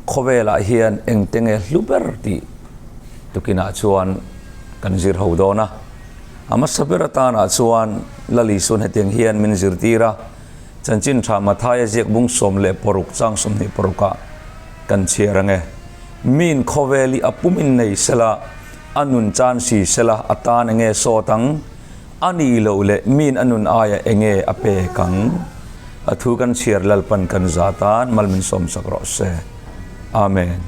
Khawvelah hian engte luber ti tukina chuan kan zir hodona ama sabirata na chuan lalisun heteng hian min zirtira chanchin tha mathaya jek bung som le poruk chang som ni poruka kan chiarange min khawveli apumin nei sela anun chan si sela atan nge sotang ani lo le min anun aya enge ape kang athu kan chiar lalpan kan zatan malmin som sakro se amen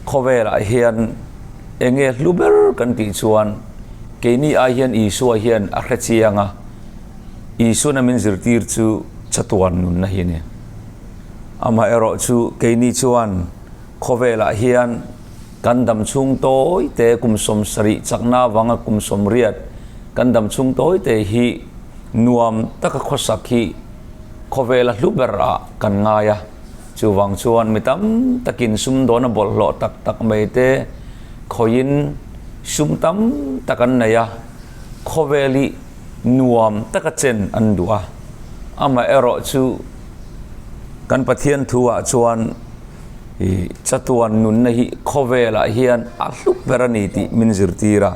Khawvelah hian enge luber kan ti chuan keini a hian isu a hian a hrechianga isu na min zirtir chu chatuan nun na hian ama ero chu keini chuan Khawvelah hian kandam chung toi te kumsom sari chakna wanga kumsom riat kandam chung toi te hi nuam taka khosak hi Khawvelah luber a kan ngaya chu wang chuan mitam takin sum dona bol lo tak tak mai te khoin sum tam takan naya Khawveli nuam taka chen andua ama ero chu kan pathian thuwa chuan chatuan nun na hi Khawvelah hian a luberani ti min zirtira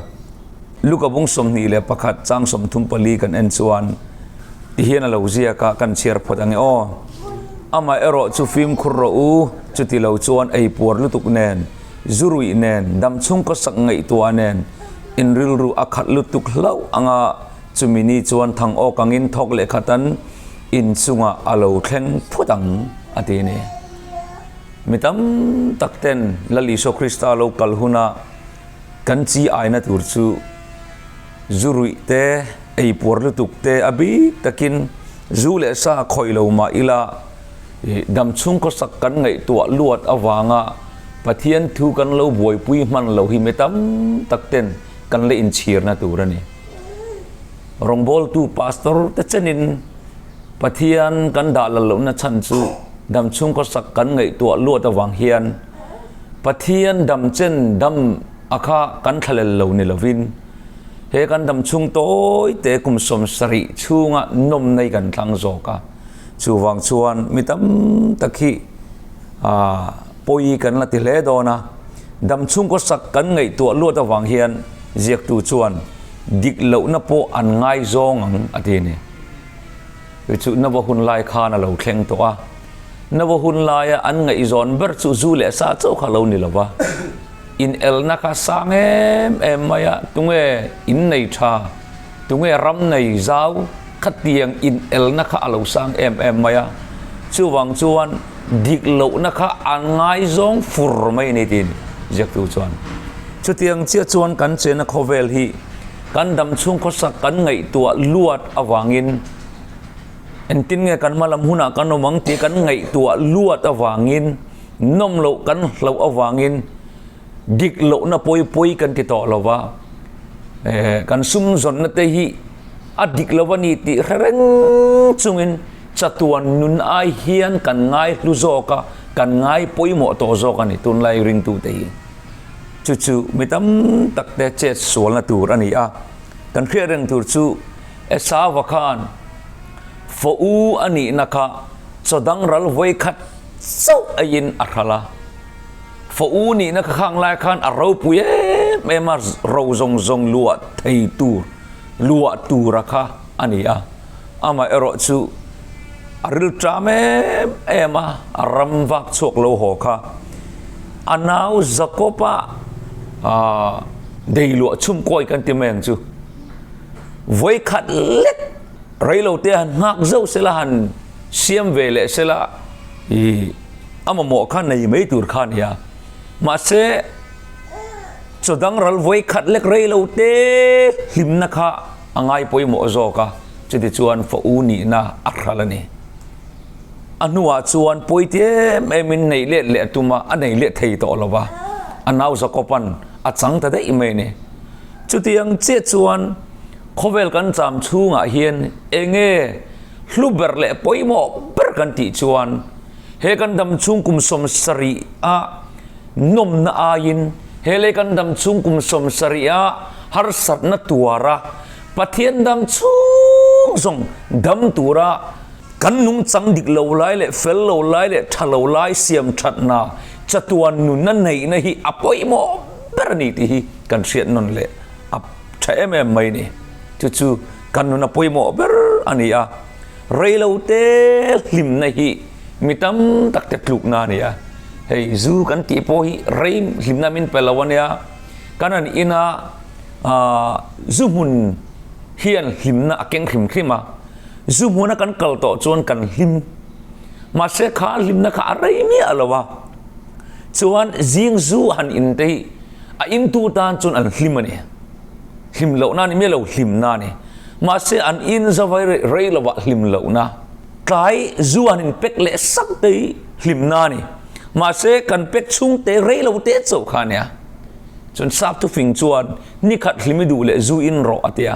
lukabung som ni le pakhat chang som thumpali kan en chuan ti hian a lo zia ka kan chiar phot ange o ama ero chu film khurro u chuti lo chuan ei por lutuk nen zurui nen dam chung ko sak ngai tua nen in ril ru akhat lutuk hlau anga chumini chuan thang o kangin thok le khatan in chunga alo thleng phutang atine mitam takten laliso krista lo kalhuna kan chi aina tur chu zurui te ei por lutuk te abi takin zule sa khoilo ma ila dam chung ko sak kan ngai tua luat awanga pathian thu kan lo boi pui man lo hi metam takten kan le in chir na turani rongbol tu pastor ta chanin pathian kan da la lo na chan chu dam chung ko sak kan ngai tua luat awang hian pathian dam chen dam akha kan thalel lo ni lovin he kan dam chung toi te kum som sari chunga nom nei kan thlang zoka chu wang chuan mitam takhi poi kan la ti hle dona dam chung ko sak kan ngai tua luat awang hian ziak tu chuan dik lo na po an ngai zong ang atini chu na wa hun lai kha na lo thleng to a na wa hun lai an ngai zon ber chu zu le sa chau kha lo ni lova in el na ka sang em maya tunge in nei tha tunge ram nei zau khatiang in el na kha alo sang em maya chu wang chuan dik lo na kha an ngai zong fur mai ni tin ziak tu chuan chu tiang chia chuan kan chena Khawvel hi kan dam chung ko sak kan ngai tua luat awangin entin nge kan malam huna kan nomang ti kan ngai tua luat awangin nom lo kan lo awangin dik lo na poi poi kan ti to lova kan sum zon na te hi adik lawani ti reng chungin chatuan nun ai hian kan ngai lu zoka kan ngai poi mo to zoka ni tun lai ring tu te chu chu mitam takte che sol na tur ani a kan khre reng tur chu esa wakhan fo u ani naka chodang ral voi khat so ayin akhala fo u ni naka khang lai khan aro puye mema ro zong zong luat thei tur luat turaka ani a ama ero chu aril trame ema aram vak chok lo ho kha anau zakopa dei lo chum koi kan ti meng chu voi khat let railo te han ngak zo sela han siam vele sela ama mo khan nei mei tur khan ya ma se chodang ral voi khat lek railo te him na kha angai poi mo zo ka chiti chuan fo u ni na akhralani anua chuan poi te emin nei le le tuma anei le thei to lova anau zakopan achang ta dei me ne chutiang che chuan Khawvel kan cham chunga hian enge hluber le poimo ber kan ti chuan he kan dam chung kum som sari a nom na ain he le kan dam chung kum som sari a har sat na tuara pathian dam chung zong dam tura กันนุ่งจังดิกเหลาไล่เลยเฟลเหลาไล่เลยทะเหลาไล่เสียมชัดนาจะตัวนุนนั่นไหนฮีอปอยโมเบรนี่ที่กันเสียนนเลยอับใช้แม่ไม่นี่จู่ๆกันนุนอปอยโมเบรอันนี้อ่ะเรลเอาเตลิมนะฮีมิตำตักเตกลุกนานี่อ่ะเฮ้ยจูกันที่พอฮีเรมลิมนามินเปล่าวันนี้อ่ะกันอันอินาจูมุนhian him na akeng khim khima zum hona kan kal to chon kan him ma se kha him na kha rei mi alawa chuan jing zu han in te a in tu tan chon an him ani him lo na ni me lo him na ni ma se an in za vai rei lawa him lo na kai zu an in pek le sak te him na ni ma se kan pek chung te rei lo te chau kha nya chon sap tu fing chuan ni khat him du le zu in ro atia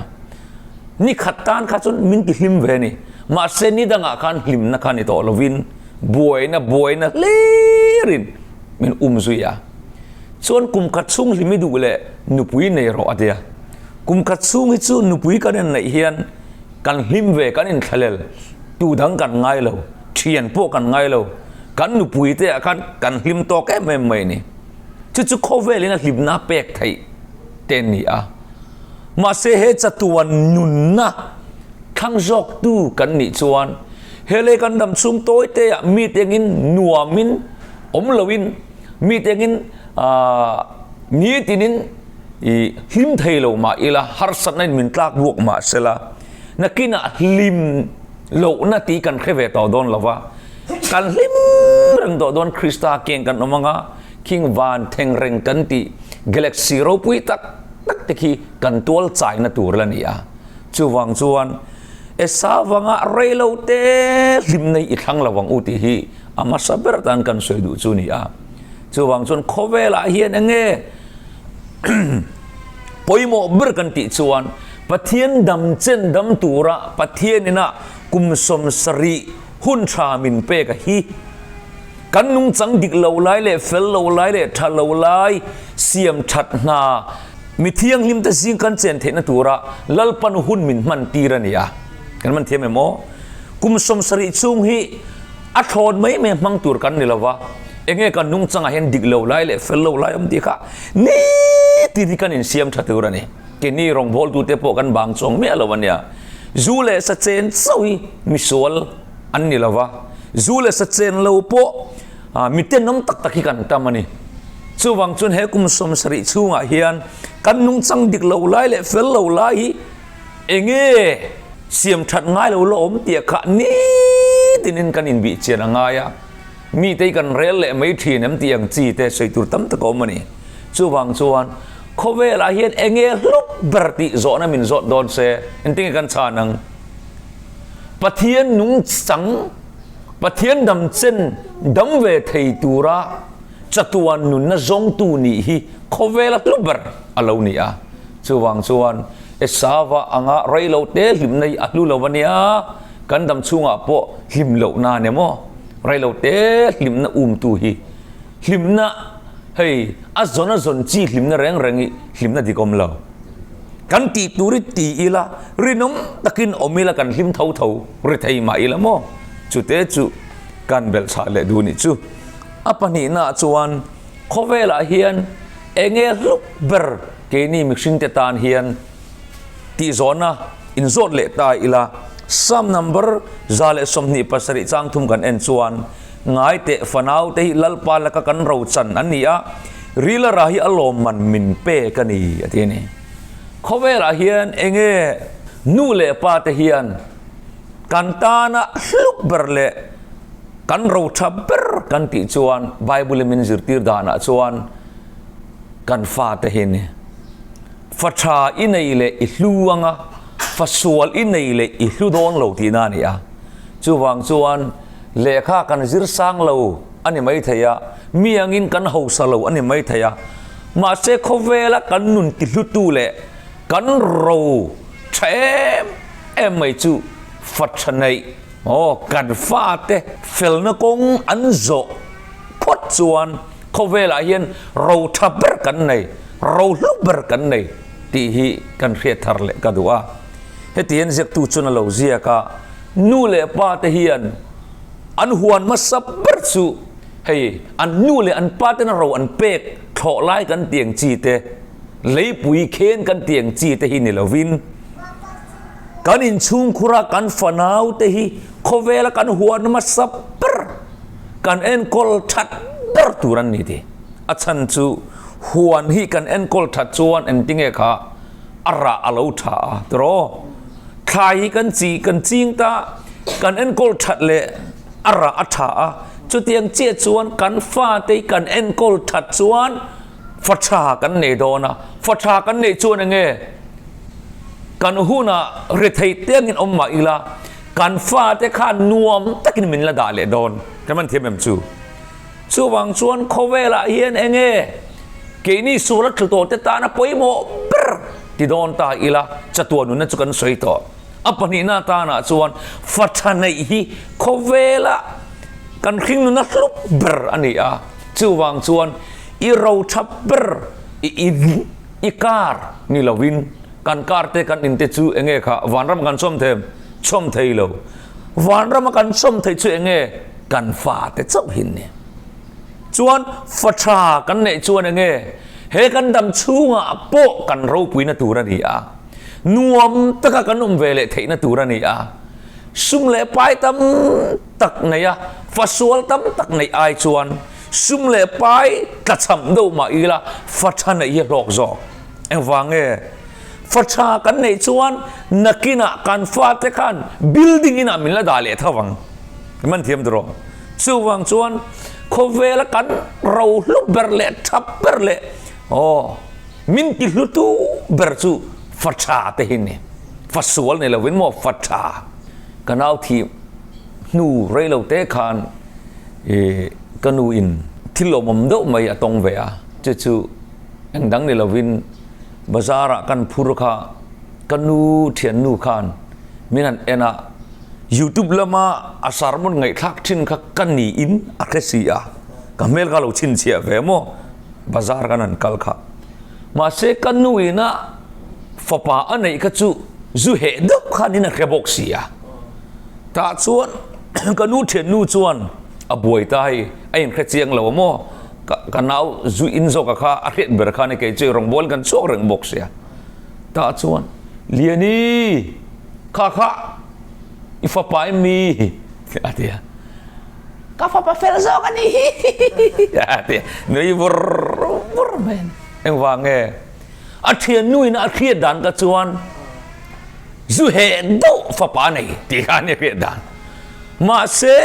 นี่ขัดตานข้าจนมินติหิมเวนี่มาเซนี่ดังอาการหิมนักขันนี่ต่อลวินบวยนะเลรินมินซุยาส่วนกุมขัดซุงหิมิดูเลยนุปุยในรอเดียกุมขัดซุงฮิตซุนุปุยกันในเฮียนกันหิมเวกันอินทะเลตูดังกันง่ายเลยเทียนพวกกันง่ายเลยกันนุปุยเตะกันหิมโตแก่ไม่นี่จู่ๆโคเวลินะหิมน้าเป็กไทยเตนี่อ่ะมาเสเหตุตัวนุนนะขังจอกดูกันนิจวนเฮเลกันดำซุ่มโต้เตะมีเตียงินนัวมินอมลวินมีเตียงินนี้ตินินหิมไทยโลมาอีละฮาร์สันนินมินตากบวกมาเสละนักกินลิมโลนาตีกันแค่เวตอดอนละวะกันลิมเรื่องตอดอนคริสตาเก่งกันอมังะคิงวานเทงเรงกันตีกาแล็กซี่โรปุยตักตะกี้กันตัวใจน่ะตัวละนี่อ่ะจูวังจวนเอสาวังอะไรเราเตลิมในอีกครั้งระวังอุติฮีอามาสับเบรตันกันสวยดูจูนี่อ่ะจูวังจวนขเวลาเฮียนเงปอยโมเบรกันติจวนปะเทียนดำเจนดำตัวระปะเทียนนี่นะกุมสมสรีหุ่นชามินเปกะฮีกันนุ่งจังดิกเหลาไล่เลยเฟลเหลาไล่เลยทะเหลาไล่เสียมชัดนามิเทียงลิมตะซิงกันเจนเทนตัวระลัลปันหุ่นมินมันตีระนี่อ่ะกันมันเทียมเอโมกุมสมสริจุงฮีอัฐอนไม่มังตัวกันนี่ละวะเองกันนุ่งจังเห็นดิกเหลาไล่เลยเฟลเหลาไล่อมดีค่ะนี่ตีนี่กันอินเสียมชัดตัวระนี่แกนี่รองบอลตัวเตปกันบางจงไม่ละวันเนี่ยจูเลสเจนซวยมิสวลอันนี่ละวะจูเลสเจนเลวโปมิเตนน้ำตักกันตามันนี่ชูวังจนเฮกุมสมสริชูงาเฮียนกันนุ่งจังดิกเหลาไล่เลยเฟลเหลาไล่เองเสียมชัดง่ายเหลาล้มเตียขะนี่ตินินกันอินบิเจนง่ายมีแต่กันเรลเลยไม่ทีน้ำเตียงจีแต่ใส่ตัวตั้มตะกอมันนี่ชูวังชวนเขาเวลาเฮียนเองลุบเบรติโซนมินโซดอนเซอินติงกันชานังปะเทียนนุ่งจังปะเทียนดำเส้นดำเวทีตัวระจัตุวันนุนนะจงตูนี่ฮีเขาเวลาลุบเบรอลาวนี่อ่ะชูวังชวนเอสาวะอ่างะไรเราเตะหิมในอัลลูลาวนี่อ่ะกันดำชูงะโปหิมเหลานาเนี่ยมั้งไรเราเตะหิมนะตูฮีหิมนะเฮ้ยอาจนจีหิมนะแรงหิมนะดีกอมเหลากันตีตูริตีอีละรินมตะกินอมิละกันหิมเท่าริไทยมาอีละมั้งจุดเตจุกันเบลชาเลดูนี่จูapa ni na chuan khawela hian enge lup ber ke ni mixing te tan hian ti zona in zot le ta ila sam number zale somni pasari chang thum kan en chuan ngai te fanau te lalpa la ka kan ro chan ania rila rahi alom man min pe kani atini khawela hian enge nu le pa te hian kan ta na lup ber le kan ro thaber kan ti chuan bible min zirtir dana chuan kan fa te hin fa tha inei le I hluanga fa sual inei le I hlu dong lo ti na ni a chuwang chuan lekha kan zir sang lo ani mai thaya miangin kan ho sa lo ani mai thaya ma se khawela kan nun ti hlu tu le kan ro them em mai chu fa thanaiกันฟาเตเฟลนกงอันโจพดชวนเขาเวลาเห็นเราทับเบรกันในเราลุบเบรกันในที่ฮีกันเรียทาร์เลกัดว่าเหตุเห็นเจตุชนเราเจียกะ นูเลปาเตฮิอันอันหวนมาสับเบิร์สุเฮ้ยอันนูเลอันปาเตนเราอันเป็กถอไล่กันเตียงจีเตเลยปุยเคนกันเตียงจีเตหินิลวินกันอินชุงคุระกันฝันเอาเตหิขเวลกันหวนมาสับเบิร์กันเอ็นกอลทัดเบิร์ตุรันนี่ทีอาจารย์จูหวนฮีกันเอ็นกอลทัดจวนเอ็นติงเอกะอาระอาลูธาตรอทายกันจีกันจิงตากันเอ็นกอลทัดเลอาระอัฐาจุดยังเจียจวนกันฟ้าเตกันเอ็นกอลทัดจวนฟัชากันเนโดนะฟัชากันเนจวนยังไงกันหูน่ะเรทัยเตียงอินอมมาอีละกันฟ้าเตข้านวมตะกินมินละดาเลโดนกันมันเทียมจูชูวังชวนขเวลาเฮียนเองเกนี่สุรัตโตเตตานะปอยโมปรที่โดนตาอีละจะตัวนุนจุกันสวยต่ออัปนินาตานะชวนฟัชาในฮีขเวลากันคิงนุนัทลุบรอันนี้ชูวังชวนอีเราทับบรอีการนี่ละวินกันการเตกันอินเตจูเองค่ะวันรำกันส้มเทมส้มเทยโลวันรำกันส้มเทยจูเองกันฟ้าเตเจ้าหินเนี่ยจวนฟัชากันเนี่ยจวนเองเฮกันดำชูงะโปกันเราปุยนตูรันนี่นวมตะกันนุ่มเวเลเทนตูรันนี่ซุ่มเล่ไปตั้มตักเนี่ยฟัสวลตั้มตักในไอจวนซุ่มเล่ไปกระชำดูมาอีละฟัชาเนี่ยหลอกจอกเอ็งฟังฟัชากันในจวนนักกินะกันฟาเตกันบิลดิ้งอินามิลละดาเลทวังมันเทียมตรอชูวังจวนขเวลกันเราลุบเบรเลทับเบรเลโอ้มินกิลุตูเบรจูฟัชาเตหินเนี่ยฟัสวลเนี่ยเราเว้นว่าฟัชากันเอาทีนูเรเราเตะคานกันนูอินที่เรามั่มดูไม่ตรงเวียจู่ๆยังดังเนี่ยเราวินบาซาระกันพูรุขะกันนูเทียนนูคานมินันเอ็นะYouTube ละมาอาสารมันไงทักชินขักกันนี่อินอักเสียกับเมลกาเราชินเสียเวโมบาซาร์กันนั่นกัลขะมาเสกันนูอินะฟ้าป่าอันไหนก็จู่เหตุขันนี่นักเรียบกเสียตาชวนกันนูเทียนนูชวนอบวยตายไอ้ยังแค่เจียงเราโมกันเอาจู่อินโซกะข้าอาเรียนเบรคานี่แกเจอรองบอลกันโซ่เริงบกเสียตาชวนเลียนี่ข้าifa pa mi atia kafa pa felzo kan ni atia noi bur men eng wange athia nui na athia dan ka chuan zu he do fa pa nei ti ka ni he dan ma se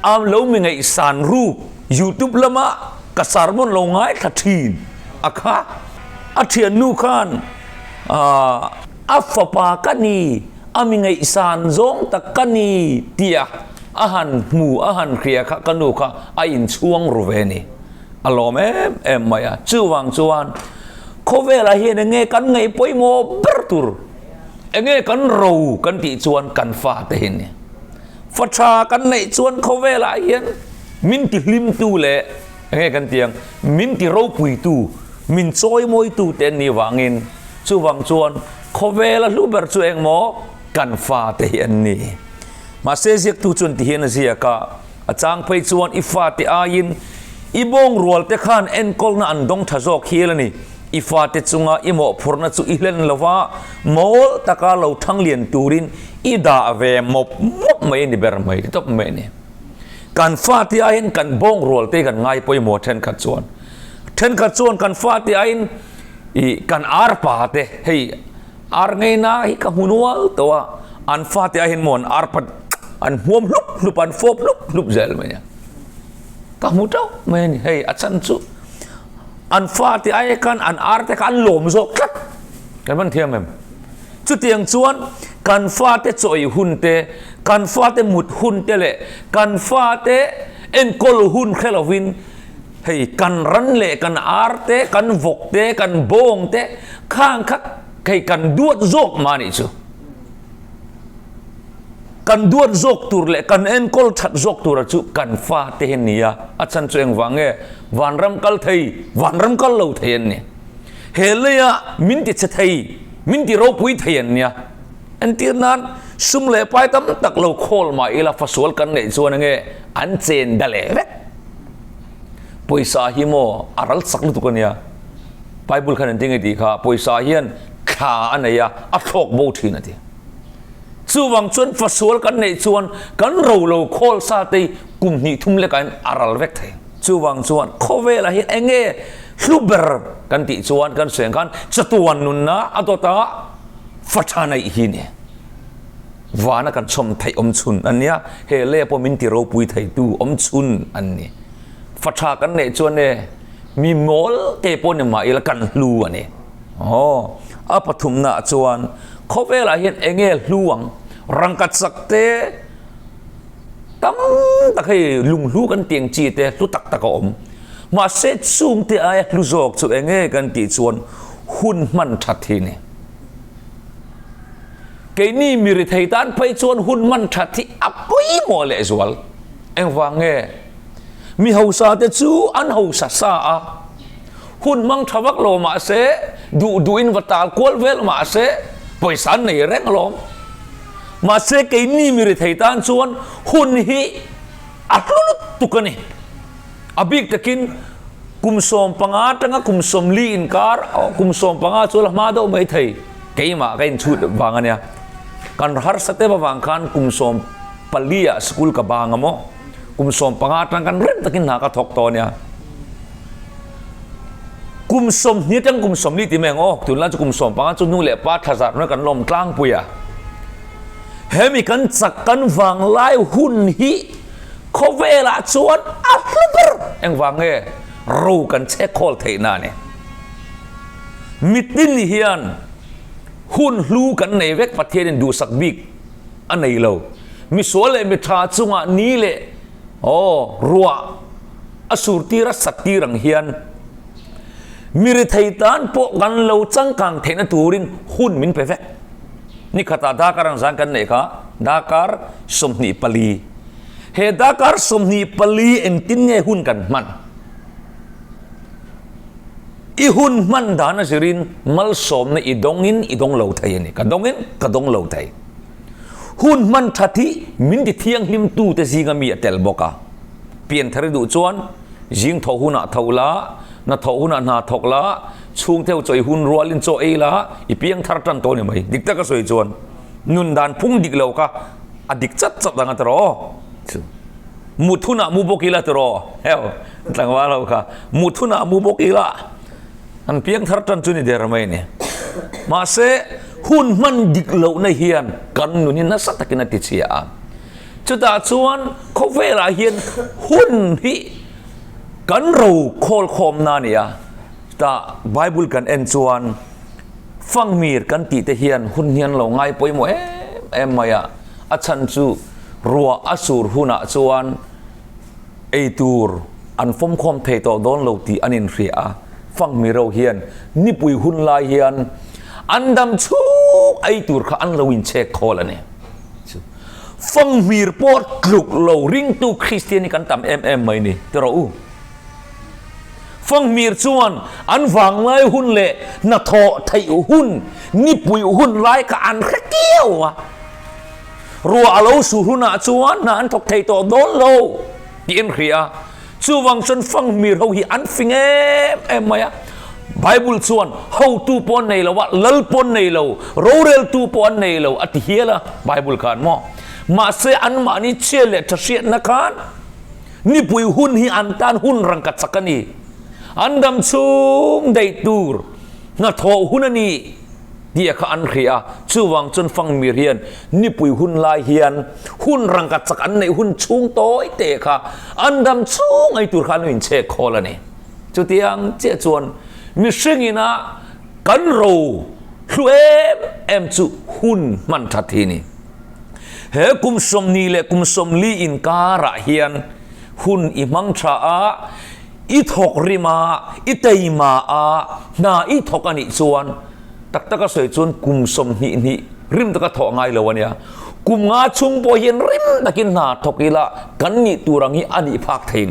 am lo mi ngai san ru YouTube lama ka sarmon lo ngai thathin akha athia nu khan afa pa ka ni ami ngai san zong takani tia ahan mu ahan khria kha kanu kha ain chuang ruveni alom em maya chuwang chuan khawvelah hian nge kan ngai poimo bertur enge kan ro kan ti chuan kan fa te hin facha kan nei chuan khawvelah hian min ti hlim tu le enge kan tiang min ti ro pui tu min choi moi tu ten ni wangin chuwang chuan khawvelah lu ber chu eng moกันฟ้าเตียนนี่มาเสียกตุจนที่เห็นเสียกะอาจารย์ไปชวนอีฟ้าเตียยินอีบงรัวเตขันเอ็นกอลนันดงทะจอกเฮียลนี่อีฟ้าเตจุงะอีหมอพรณจุอีเลนละว่าโมตะกาเราทั้งเลียนตูรินอีดาเวมบไม่นี่เบรไม่ที่ตบไม่นี่กันฟ้าเตียยินกันบงรัวเตกันง่ายไปหมดเทนขัดจวนกันฟ้าเตียยินอีกันอาร์ปาเตเฮอาร์ไงนะฮิกะหุนัวตัวอันฟาติอาหินมอนอาร์ปัดอันหัวมลุบอันฟอบลุบเซลมันเนี่ยกะมุดเอาไม่เนี่ยเฮ้ยอาจารย์สุอันฟาติอาหิกันอันอาร์เตกันหลอมโซกัดกันมันเทียมเองจุดเตียงชวนกันฟาเตจ่อยหุ่นเตกันฟาเตมุดหุ่นเตเลยกันฟาเตเอ็นกอลหุ่นเคลวินเฮ้ยกันรันเล่กันอาร์เตกันวกเตกันโบงเตข้างคักใครกันดวดโจกมานี่จูกันดวดโจกตัวเล็กกันเอ็นกอลทัดโจกตัวจูกันฟ้าเทียนนี่อาจารย์เชียงวังวันรำกัลไทยวันรำกัลเหล่าเทียนเนี่ยเฮเลยมินติเฉไทยมินติเราปุยเทียนเนี่ยอันที่นั้น ซุ่มเล่ไปตั้มตักเราโคลมาอีลาฟัสวลกันเนี่ยส่วนนึงอันเจนดัลเล่ปุยสาฮิโมอารัลสักลุตุกันเนี่ยไบเบิลขันจริงไอ้ดีค่ะปุยสาฮิยันขาอันเนี่ยอัดโลกโบทีนั่นทีส่วนชวนฟัสวลกันเนี่ยส่วนกันเราโคลซาติกุมนี่ทุ่มเล็กกันอารัลเวกเทส่วนขเวลาเห็นเองลูเบอร์กันติส่วนกันเสียงกันจะตัวนุนนะอัตตาฟัชาในหินเนี่ยวานักันชมไทยอมชุนอันเนี้ยเฮเล่พอมินติเราปุยไทยดูอมชุนอันนี้ฟัชากันเนี่ยส่วนเนี่ยมีมอลเตปนเนี่ยมาอีละกันลูอันนี้อาปฐุมนาส่วนเขาเวลาเห็นเองลวงรังกัดสักเตตั้มตะให้ลุงลูกันเตียงจีเตลุตักตะกอมมาเซตซูมเตไอลุจอกสุเองกันตีส่วนหุ่นมันทัดทีนี่เกนี่มีริไทตันไปส่วนหุ่นมันทัดที่อับปุยโมเลสวลเอ็งฟังมีเฮาซาเตจูอันเฮาซาซาหุ่นมังทวักโลมาเซดูอินวัตาลกวลเวลมาเซปอยสันในแรงลมมาเซเกนี่มีริไทตันส่วนหุ่นฮีอัดลุตุกันนี่อบิกตะกินกุมสมปังอาตั้งกุมสมลีอินการกุมสมปังอาสุลมาโดไม่ไทยเกี่ยมากันชุดบางอันเนี่ยกันหาสเตปบางคันกุมสมปลียสกุลกับบางอ่ะมั้งกุมสมปังอาตั้งกันเริ่มตะกินหากระทกตัวเนี่ยกุมสมนี่จังกุมสมลีติแมงอ๋อถึงแล้วจะกุมสมปังอาจุนุ่งเล็บปาทศาสตร์นั่นกันลมกลางปุยเฮมิกันจักกันวางไล่หุ่นฮีเขาเวลาชวนอัลเบอร์เอ็งฟังรู้กันเช็คคอลเทน่าเนี่ยมิดดินเฮียนหุ่นรู้กันในเวกประเทศดูสักบิกอันไหนเรามิสวเลมิทราจุงะนี้เลยรัวอสูรตีรัสตีรังเฮียนมิริไทตันพวกกันเราจังกังเทนตูรินหุ่นมินไปเวกนี่ขตาดาการังสังกันเนี่ยค่ะดาการสมนิปลีเฮดาการสมนิปลีเอ็นตินเงหุ่นกันมันอีหุ่นมันดานะสิรินมัลสมในอีดงเหลาไทยนี่กระดงเหลาไทยหุ่นมันทัดที่มินติเทียงลิมตูแต่สิงมีเตลบกะเปลี่ยนทะเลดูจวนยิงทหุ่นทละนาทหุ่นนาทกละช่วงเท่าใจหุ่นรัวลินโจเอละอีเพียงทาร์ตันโตนี่ไหมดิกตะก็สวยจวนนุนดานพุ่งดิกเหลากะอดิกจัดดังอัตรอมุทุนามูบกิละตรอเฮ้ยตั้งว่าเราค่ะมุทุนามูบกิละอันเพียงทาร์ตันจุนี่เดรไม่เนี่ยมาเสหุ่นมันดิกเหลาในเฮียนกันนุนี่นัสตะกินติเชียจุดอาชวนเขาเวลาเฮียนหุ่นที่กันเราโคลคอมนานี่แต่ไบเบิลกันเอ็นชวนฟังมีร์กันติเฮียนหุ่นเฮียนเราไงไปหมดมายอาชันจูรัวอสูรหุ่นชวนไอตูร์อันฟอมคอมเทโตโดนเราตีอันนินเรียฟังมีเราเฮียนนี่ปุยหุ่นลายเฮียนอันดำชูไอตูร์ข้าอันเราวินเช็คคอละเนี่ยฟังมีร์ปอดกลุกเราริงตูคริสเตียนกันตามไม่นี่แต่เราฟังมีร์ชวนอันฟังไล่หุ่นเละนาทอไทยหุ่นนี่ปุยหุ่นลายกับอันแค่เกี้ยวรัวเราสู่หุ่นชวนนั่นทกไทยตัวโดนเราเตียนเรียชูวังชนฟังมีร์เขาฮีอันฟิงไม่ไบเบิลชวนเขาตูปนในเราว่าลัลปนในเราโรเรลตูปนในเราอธิเฮละไบเบิลกันมาเสอันมานี่เชื่อเลยจะเชื่อนักการนี่ปุยหุ่นฮีอันตานหุ่นรังกัดสักนี่อันดำซุงได้ตูร์นาทอหุ่นนี่เดียข้าอันเขียชูวังจนฟังมีเรียนนี่ปุยหุ่นลายเฮียนหุ่นรังกัดสักอันในหุ่นชุงโต้เตะค่ะอันดำซุงไอตูร์ข้านี่เช็คคอละนี่จุดยังเจ้าจวนมิซึ่งนะกันเราช่วยจูหุ่นมันทัดทีนี่เฮกุมสมนีเลกุมสมลีอินการะเฮียนหุ่นอิมังชาอิทกริมาอิเตยมานาอิทกอันนี้ส่วนตักตะก็สวยจวนกุมสมนี่ริมตะก็ถอง่ายเลยวันนี้กุมงาชุงปอยเห็นริมตะกินนาทกิละกันนี่ตัวรังนี้อันนี้พักเทน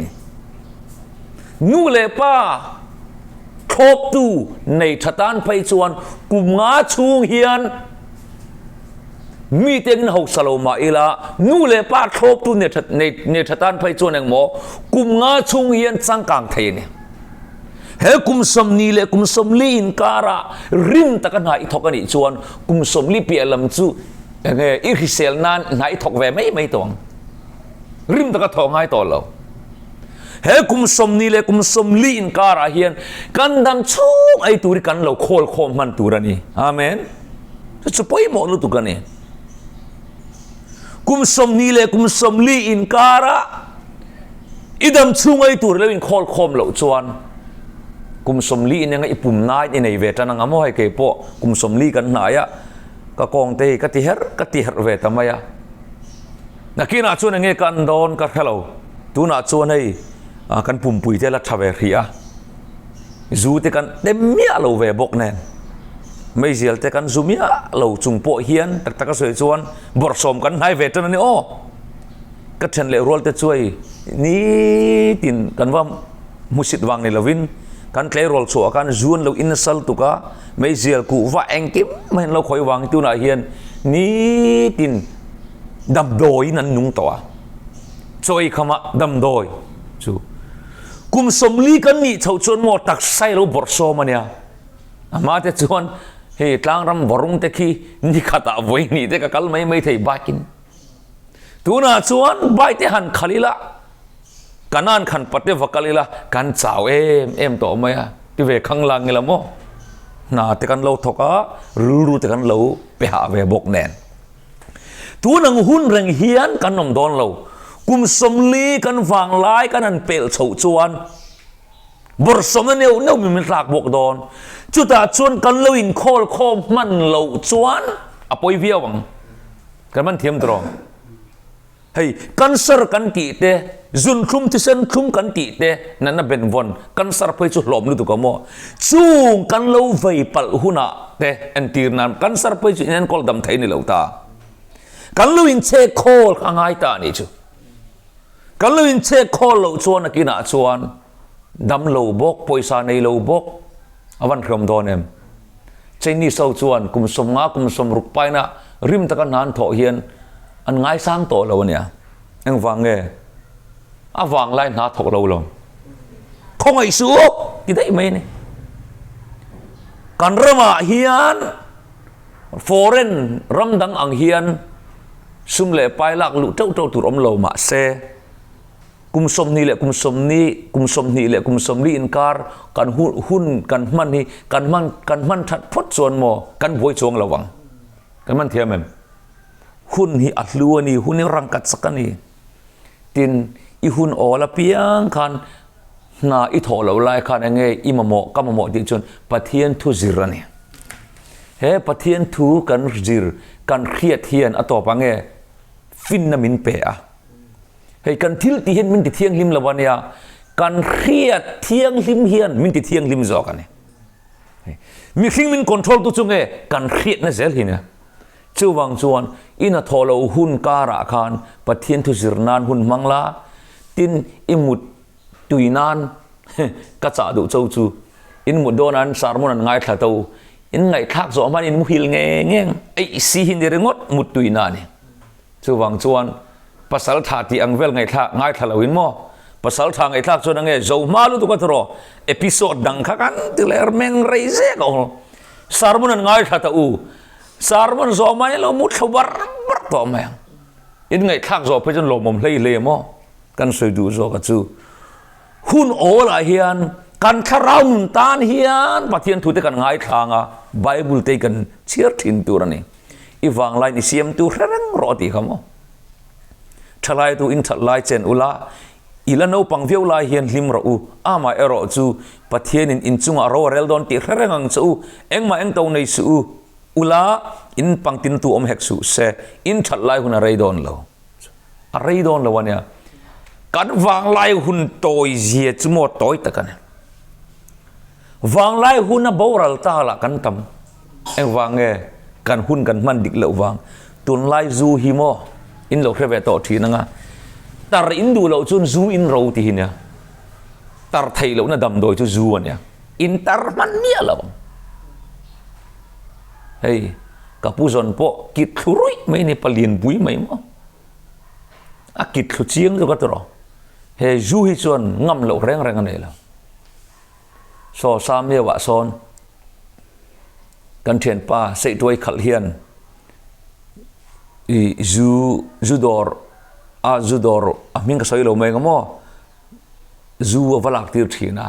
นู่เลป้าครบตูในชะตานไปชวนกุมงาชุงเฮียน มีเต็งหกสโลมาอีละนู่เลป้าครบตุเนี่ยทันไปจวนเองหมอกุมงาชุงเฮียนสังกังไทยเนี่ยเฮกุมสมนีเลกุมสมลีอินการะริมตะกันหาอิทกันอีจวนกุมสมลีเปียลำจูอิริเซลนั้นหาอิทกเวไม่ตองริมตะกันทองให้ต่อเราเฮกุมสมนีเลกุมสมลีอินการะเฮียนกันดำชูไอตุริกันเราโคลโคมันตุรานี่อาเมนจะไปหมดลุตุกันเนี่ยกุมสมนีเลกุมสมลีอินการะอิดำชูไอตุริเลวินโคลโคมเราจวนกุมสมลีเนี่ยไงปุ่มนายในเวทนังอโมให้เก็บพอกุมสมลีกันนายะก็กองเตะกติเฮรเวทมายะนักกินอาชวนเงี้ยกันโดนกันเราตูน่าชวนให้กันปุ่มปุยเจลัดทเวรียจูเตกันเดมียเราเวบกแน่ไม่เสียเตกันจูมียเราจุงโปเฮียนตะก็สวยชวนบอร์สมกันให้เวทนั่นนี่โอ้ก็เช่นเลวรัวเตช่วยนี่ตินกันว่ามุสิดวังในละวินกันเคลรอลชัวกันจวนเราอินสัลตุกะไม่เสียกูว่าเองกิมไม่เราคอยวางตัวน่าเฮียนนี่ตินดำโดยนั้นนุ่งตัวช่วยขมาดำโดยจูกุมสมลีกันนี่ชาวชนหมดตักใส่เราบอร์โซมันเนี่ยมาแต่ชวนเฮ้กลางรำบรุงตะกี้นี่ขัดเอาไว้นี่แต่ก็กัลไม่เทบากินตัวน่าชวนใบเตหันขลิละกันนั่นขันปฏิวัติกันละกันสาวเอ็มต่อมาที่เวข้างล่างนี่ละโมน่าแต่กันเราทกะรู้แต่กันเราไปหาเวบกแน่นตัวนังหุ่นแรงเฮียนกันนมโดนเรากุมสมลีกันวางลายกันนั่นเปลเฉาจวนบทสมนั้นเนี่ยมีมันหลากบกโดนจุดตาชวนกันเราอินโคลโคมันเราจวนอภัยเวียวังกันมันเทียมตรองเฮ้ยกันสรกันตีเตจุนคุมที่เส้นคุมกันตีเตนั่นน่ะเป็นวันกันสรไปจุดหลอมนี่ตุกโมจูงกันเราไฟปัลหุนะเตอันตีนั้นกันสรไปจุดนั้นก็ดำไทยนี่เราตากันเราอินเชโคลข้างไอตานี่จูกันเราอินเชโคลเราชวนนักกินอาชวนดำเราบกปอยสาในเราบกอวันครมโดนเอ็มเจนี่เศร้าชวนกุมสมงากุมสมรุกไปนะริมตะกันนานโถเฮียนอันง่ายสร้างโตเราเนี่ยยังฟังเงฟังไล่หาถกเราลงคงไอ้สู้ที่ได้ไหมเนี่ยกันเริ่มเฮียนฟอเรนรำดังอังเฮียนซุ่มเล่ไปลักลุเจ้าตุรมเรามาเซกุมสมนี่แหละกุมสมนี่กุมสมนี่แหละกุมสมนี่อินการกันหุ่นกันมันนี่กันมันทัดพดส่วนโมกันบวยชวงระวังกันมันเทียมเองหุ่นที่อัดลัวนี่หุ่นนี่รังกัดสักนี่ตินอีหุ่นอ๋อละเพียงคันนาอิทอเหล่าไรคันยังไงอิมโมกัมโมดิจนปะเทียนทุจิรนี่เฮ้ปะเทียนทุกันจิรกันเครียดเทียนอตอปังเงฟินนามินเปะเฮ้กันทิลที่เห็นมินติเทียงลิมละวันเนี่ยกันเครียดเทียงลิมเฮียนมินติเทียงลิมจอกันเนี่ยมีสิ่งมินคอนโทรลตัวจุงเงกันเครียดนั่นเสียเลยเนี่ยชื่อวังชวนอินาทอลาหุ่นการะคานปะเทียนทุจิรนานหุ่นมังลาตินอิมุดตุยนานกัจจาดุเจ้าจูอินมุดโดนันสารมุนันง่ายขัดตัวอินง่ายทักสอมันอินมุฮิลเงี้ยไอซีหินเดรงดมุดตุยนานเนี่ยชื่อวังชวนภาษาทาที่อังเวลง่ายทักง่ายขัดเราอินโมภาษาทางง่ายทักชวนง่ายเจ้ามาลุตุกัตรอเอพิโซดดังขักันติเลอร์เมงไรเซก็สารมุนันง่ายขัดตัวสารมันสอมันเรามุดขวัรต่อมาอินง่ายทักสอไปจนหลอมเลยโมกันสวยดูโซกัจูหุ่นโอละเฮียนกันคาราวมุนตานเฮียนปะเทียนทุเตกันง่ายทางไบเบิลเตกันเชียร์ทินตัวนี่อีวังไลน์เสียมตัวเร่งรอตีขโมทลายตัวอินทลายเจนอุลาอีละโนปังเวียวลายเฮียนลิมรอูอามาเอรอจูปะเทียนอินจุงอารอเรลดอนตีเร่งอังจูเอ็งมาเอ็งตัวในสูอุลาอินปังตินตัวเฮกสูเซอินทลายหุ่นอะไรดอนเราอะไรดอนเราวันเนี่ยกันวางไล่หุ่นโตยเสียจมดโตยตะกันวางไล่หุ่นน่ะบ่รัลตาละกันทำไอ้วางเงกันหุ่นกันมันดิกเหลววางตุนไล่จูฮิโมอินเหลวเครเวตทีนั่งตาอินดูเหลวจุนจูอินเราทีเนี่ยตาไทยเหลวน่ะดำโดยจุจูเนี่ยอินตามันเนี่ยเหลวเฮ้ย กับผู้สนโปกิดทุรุยไม่ในปลีนบุยไม่มั้งกิดทุเชียงตัวก็ตัวเฮจูฮิชวนงำเหลาแรงกันเลยล่ะโซซามเยวะซอนกันเทียนป้าเสดวยขัดเฮียนจูดอร์จูดอร์มิงก็สอยเราไม่ก็มั้งจูวลักติร์ทีนะ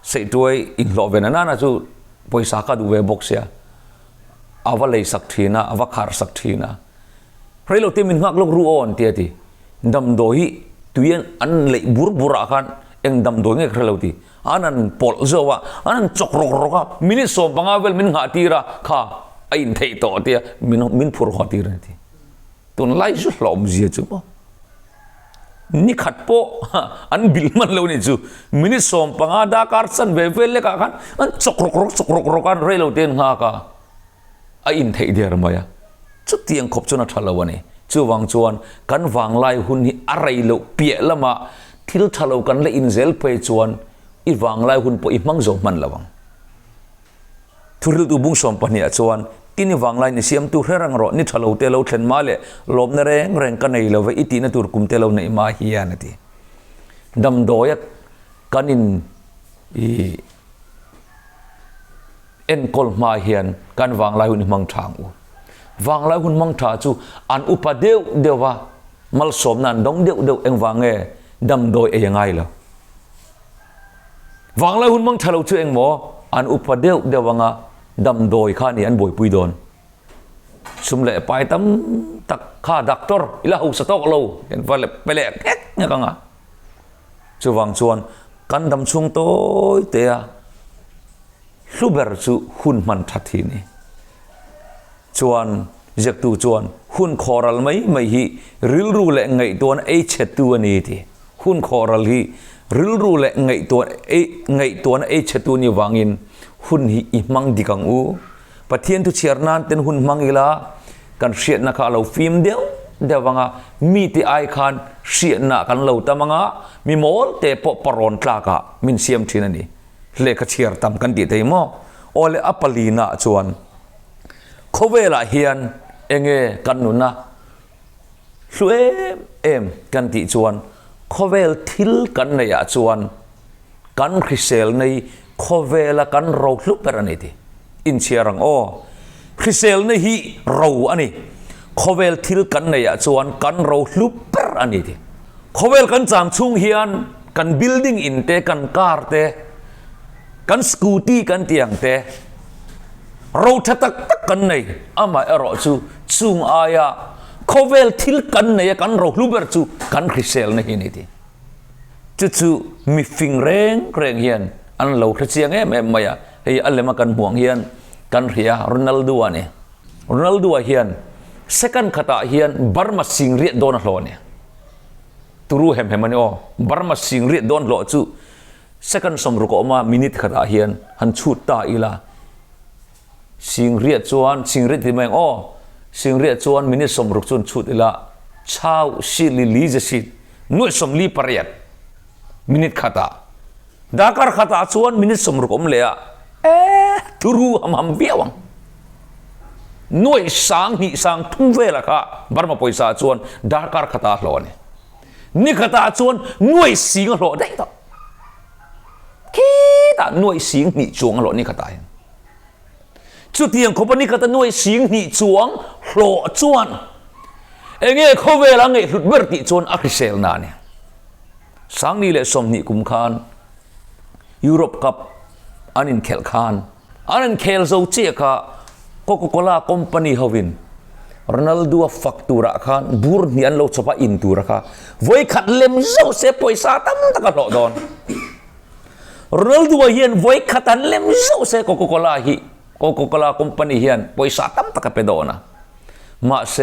เสดวยอินโลเวนันนะจูปอยสักดูเวบ็อกเซียอาวเลยสักทีนะอาวคาร์สักทีนะเพราะเราเต็มินหักลูกรู้อ่อนเตียทีดำโดยตัวยันอันเละบุระกันเองดำโดยเงี้ยเพราะเราทีอันนั้นปอลเจว่าอันนั้นจกรกรกมินิสอมปังอาเวลมินหาตีระข้าไอ้เทย์ต่อเตียมินพูดหาตีระทีตัวนั้นไล่จุดหลอมเสียจุบนี่ขัดโปอันบิลมันเราเนี่ยจูมินิสอมปังอาดาการสันเวเวลเล็กกันอันจกรกกันเรื่องเราเตียนหาก้าไอ้เทย์เดียร์มา呀จุดที่ยังขบจนอัฐลวันนี้จูวังจวนกันวางไล่หุ่นนี่อะไรเราเปียละมาทิลทะเลกันเลยอินเซลไปจวนอีวางไล่หุ่นพออีมังจงมันละวังทุเรศตุบุงสมปนิยจวนที่นี่วางไล่นี่เสียมตุเรื่องรอนี่ทะเลเตลเทนมาเลยลมนั่นแรงกันในเราไว้อีตีนั่นตุรกุมเตลในมาฮิยานะทีดำโดยกันอินเอ็นกอลมาฮิยนกันวางไล่หุ่นมังทางอูวางไล่หุ่นมังทาจูอันอุปเดียวเดียวว่ามัลสมนั้นดงเดียวเอ็งวางเงดำโดยยังไงล่ะวางไล่หุ่นมังทาเราชื่อเอ็งหมออันอุปเดียวว่างะดำโดยข้านี่อันบ่อยปุยโดนสุมเล่ไปตั้มตักข้าดักตอร์อิละหูสต๊อกเราเห็นว่าเล่ไปเล่แก๊กเนี่ยกังอ่ะจูวางชวนกันดำช่วงโตเตียลูเบอร์จูหุ่นมันทัดทีนี่ชวนเจกตูชวนหุ่นคอรัลไม่ฮีริลรูเล่ไงตัวนั้นเช็ดตัวนี้ทีหุ่นคอรัลฮีริลรูเล่ไงตัวนั้นเช็ดตัวนี้วางินหุ่นฮีอิมังดิกังอูปะเทียนทุเชียร์นั้นเต็นหุ่นมังอีลากันเสียนนักเราฟิล์มเดียวว่างะมีที่ไอคันเสียนนักกันเราแต่มังะมีมอลเตปปรอนตลากะมินเสียมทีนั่นนี่เลขเชียร์ตามกันดีแต่มอโอเลอัปลีนาชวนเขาเวลาเฮียนเองกันนุนนะสวยกันติชวนเขาเวลทิลกันในอาชวนกันคริสเซลในเขาเวลากันเราลุกไปรันนี่อินเชียรังโอคริสเซลในฮีเราอันนี้เขาเวลทิลกันในอาชวนกันเราลุกไปรันนี่เขาเวลกันจามชุ่งเฮียนกันบิลดิ้งอินเตกันการเตกันสกูตี้กันเตียงเตเราทักกันในอามาเอรอจูซุงอายาเขาเวลทิลกันในกันเราลุเบอร์จูกันคริสเซลในที่นี่ทีจูมีฟิงเร่งเฮียนอันเราคริสเซียงไม่มาเฮียอันเลมากันห่วงเฮียนกันเฮียโรนัลโดเนี่ยโรนัลโดเฮียนเซกันขตาเฮียนบาร์มาสิงเรียดโดนหล่อเนี่ยตูรู้เห็นมันอ๋อบาร์มาสิงเรียดโดนหล่อจูเซกันสมรุกออกมามินิทขตาเฮียนหันชุดตาอีลาสิงเรียดจวนสิงเรียดที่แมงอ๋อสิงเรียดจวนมินิสมรุกจวนชุดอีลาชาวชิลิจะสินุ่ยสมลีปริยัดมินิทขตาดาการขตาจวนมินิสมรุกอมเลยอะตูรู้หำเบี้ยวังนุ่ยสังทุ่งเวลาค่ะบาร์มาปอยซาจวนดาการขตาหล่อเนี่ยนี่ขตาจวนนุ่ยสิงหล่อได้ต่อคิดอ่ะนุ่ยสิงนี่จวงหล่อนี่ขตาจุดที่ยังเขาปนิกตนุ่ยสิงนี่จวงหล่อจวนเองเขาเวลาไงหลุดเบอร์ติจวนอักเซลนาเนี่ยสังนี่แหละสมนิกุมคานยุโรปกับอันนี้เคลคานอันนั้นเคลโซเจียค่ะโคโคโคล่าคอมพานีฮาวินโรนัลโดฟักตูระคานบูร์นี่อันเราชอบอินตูระค่ะไว้ขัดเล็มโซเซปอยซาตั้มตะกันหลอดอนโรนัลโดเฮียนไว้ขัดเล็มโซเซโคโคโคล่าฮีโคโคโคล่าคอมพานีเฮียนปอยซาตั้มตะกันเปโดนะมาเซ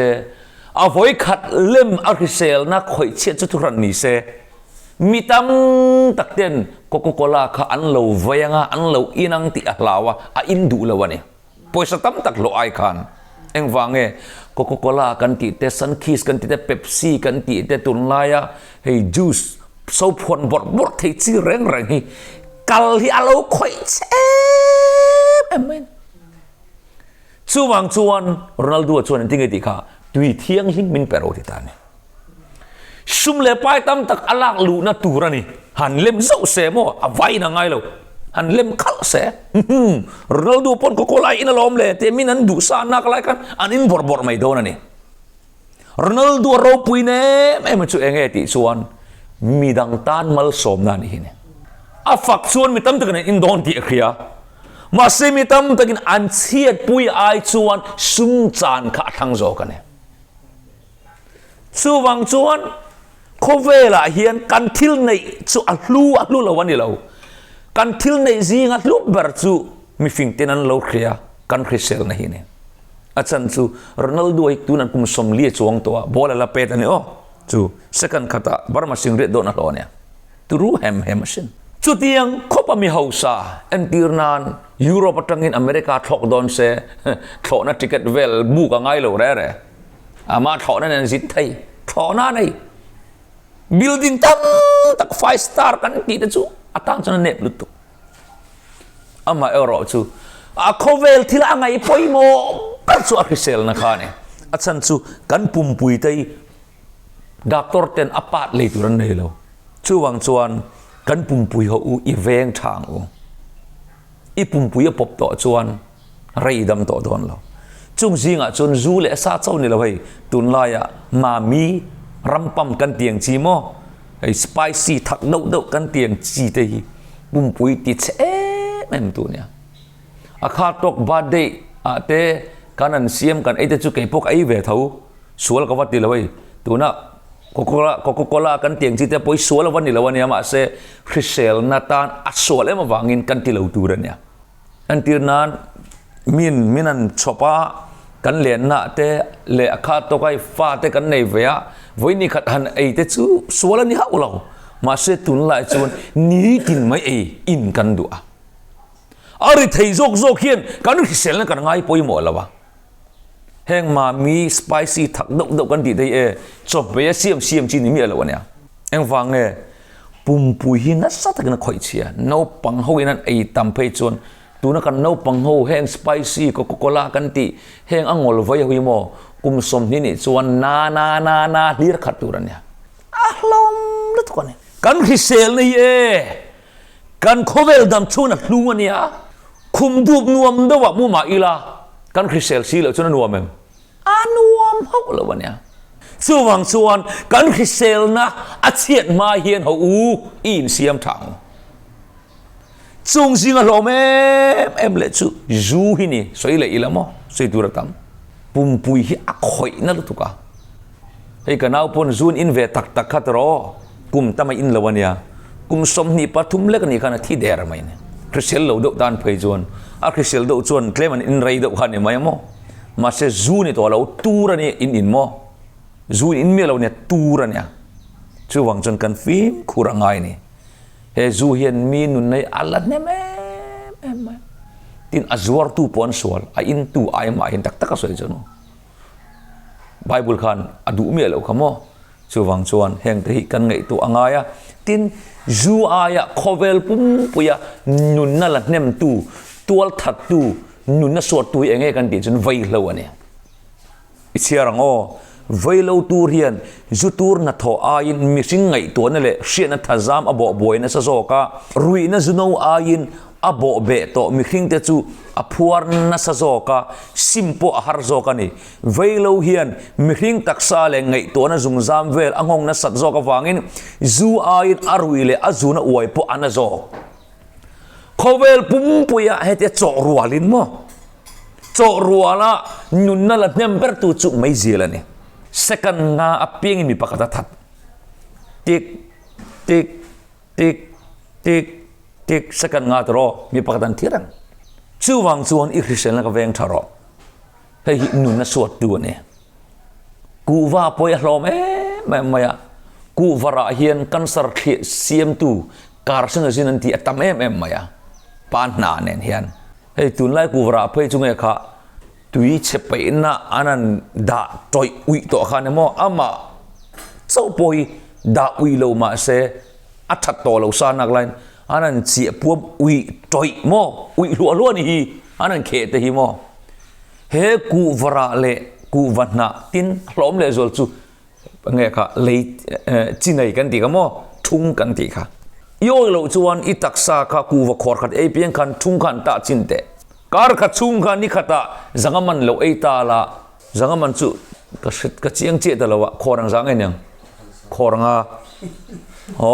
เอาไว้ขัดเล็มอาริเซลนักข่อยเชียจุดรันนี่เซมีตั้มตักเต้นโคโคโคล่าข้าอันเราไว้ยังอันเราอินังติอัลาวะอินดูละวันนี้ปอยสตั้มตักโลไอคันเอ็งฟังโคโคโคล่ากันติเตซันคิสกันติเตเป๊ปซี่กันติเตตุนลายะเฮ้ยจูสสูบพวนบดเฮ้ยจีเร่งเฮ้ยกัลที่อัลเราข่อยเชฟเอเมน chu wang chuan Ronaldo chuan ting ti kha tui thiang hing min pero ti ta ni sum le pai tam tak alak lu na turani han lem zo se mo avai na ngai lo han lem khal se Ronaldo pon ko kolai in lom le te min an du sa na kalai kan an in bor bor mai do na ni Ronaldo ro pui ne em chu enge ti chuan mi dang tan mal som na ni hi ne a fak chuan mi tam tak in don ti khia ma se mi tam takin an chiat pui ai chuan sum chan kha thang zo ka ne chu wang chuan Khawvelah hian kan thil nei chu a hlu lo wani lo kan thil nei zinga hlu ber chu mi fing tenan lo khria kan khrisel na hi ne achan chu Ronaldo ai tunan kum som li chuang to bola la pet ani o chu second khata barma sing re do na lo ne turu hem sin chu tiang khopa mi hausa en tirnan Europe atangin America thok don se thok na ticket vel bu ka ngai lo re ama thok na nen zit thai thok na nei building tam tak 5 star kan ti ta chu atang chana net lutu ama euro chu a Khawvelah thila ngai poimo kan chu akhisel na khane achan chu kan pumpui tai doctor ten apat le turan nei lo chu wang chuan kan pumpui ho u i veng thang u i pumpui a pop to chuan rei dam to don lo chung zinga chun zu le sa chau ni lo hei tun la ya ma mi rampam kan tiang chi mo ai spicy thak no kan tiang chi te hi pumpui ti che em tu nia a kha tok birthday a te kanan siam kan ai te chu ke pok ai ve thau sual ka wat ti lo hei tuna Coca-Cola kan tiang chi te poi sual wan ni lo ania ma se Chrisel natan asol em wangin kan ti lo tu ran ya an tirnan minan chopa kan len na te le akha to kai fa te kan nei ve a voi ni khat han ei te chu sual ni ha ulo ma se tun lai chun ni tin mai ei in kan du a ari thei zok hian kan Chrisel na kan ngai poi mo lawa heng ma mi spicy thak do kan ti dei e chop be siam chi ni mi lo ania eng wang nge pumpui hi na sa tak na khoi chia no pang ho in an ei tam phei chun tu na kan no pang ho heng spicy Coca-Cola kan ti heng angol vai hui mo kum som ni ni chuan na lir khat tu ran ya ahlom lu to ne kan Chrisel ni e kan Khawvelah dam chuna hlu ania khum dup nuam do wa mu ma ila kan Chrisel si lo chuna nuam em anuam ho lo wania chu wang chuan kan Chrisel na a chiat ma hian ho u in siam thang chung zinga lo em le chu zu hi ni soi le ilamo soi turatam pumpui hi a khoi na lu tuka hei kanau pon zun in ve tak khat ro kum tamai in lo wania kum som ni pathum le kan ni kana thi der mai ne Chrisel lo do dan phei chuan a Chrisel do chuan claim an in rei do khan ni mai mo ma se zu ni to lo tur ani in mo zu in mi lo ne tur ania chu wang chon kan fim khurangai ni he zu hian mi nun nei alat ne em tin azwar tu pon swal a in tu ai ma hin tak soi chono Bible khan adu mi lo khamo chu wang chuan heng te hi kan ngei tu angaya tin zu aya Khawvelah pum puya nun na la nem tu tual that tu nun na sot tu enge kan ti chun vai lo ane ichiarang o vai lo tur hian zu tur na tho ain mi sing ngai to na le hriat na thazam abo boy na sa zoka rui na zuno ain abo be to mi khing te chu aphuar na sa zoka simpo a har zoka ni vai lo hian mi khing taksa le ngai to na zung zam vel angong na sat zoka wangin zu ain arui le azuna uai po ana zo Khawvelah pum puya hete chok rualin mo chok ruala nun na la nember tu chu mai zela ni second nga aping mi pakata that tik second nga tro mi pakatan tirang chu wang chuan i Chrisel na ka veng tharo hei nun na suat tu ne ku wa poi hlom maya ku vara hian cancer siam tu kar sang jin an ti atam maya pan na nen hian hei tun lai ku vara phei chunge kha tui chepe na anan da toy ui to khan mo ama chau poi da ui lo ma se athat to lo sa nak lain anan chi puam ui toy mo ui lo ni hi anan khe te hi mo เฮกูวราเลกูวันนาตินล้อมเลจอลจูเงี้ยค่ะเลยจีนกันตีกันมั้งทุ่งกันตีค่ะย่อยเราจวนอิตักษาค่ะกูว่าขอดขัดเพียงกันทุ่งกันตาจินเตการขัดทุ่งกันนี่ขัดตาจังมันเราตาละจังมันจูก็เจียงเจตละวะขอรังจังเงี้ยขอรังโอ้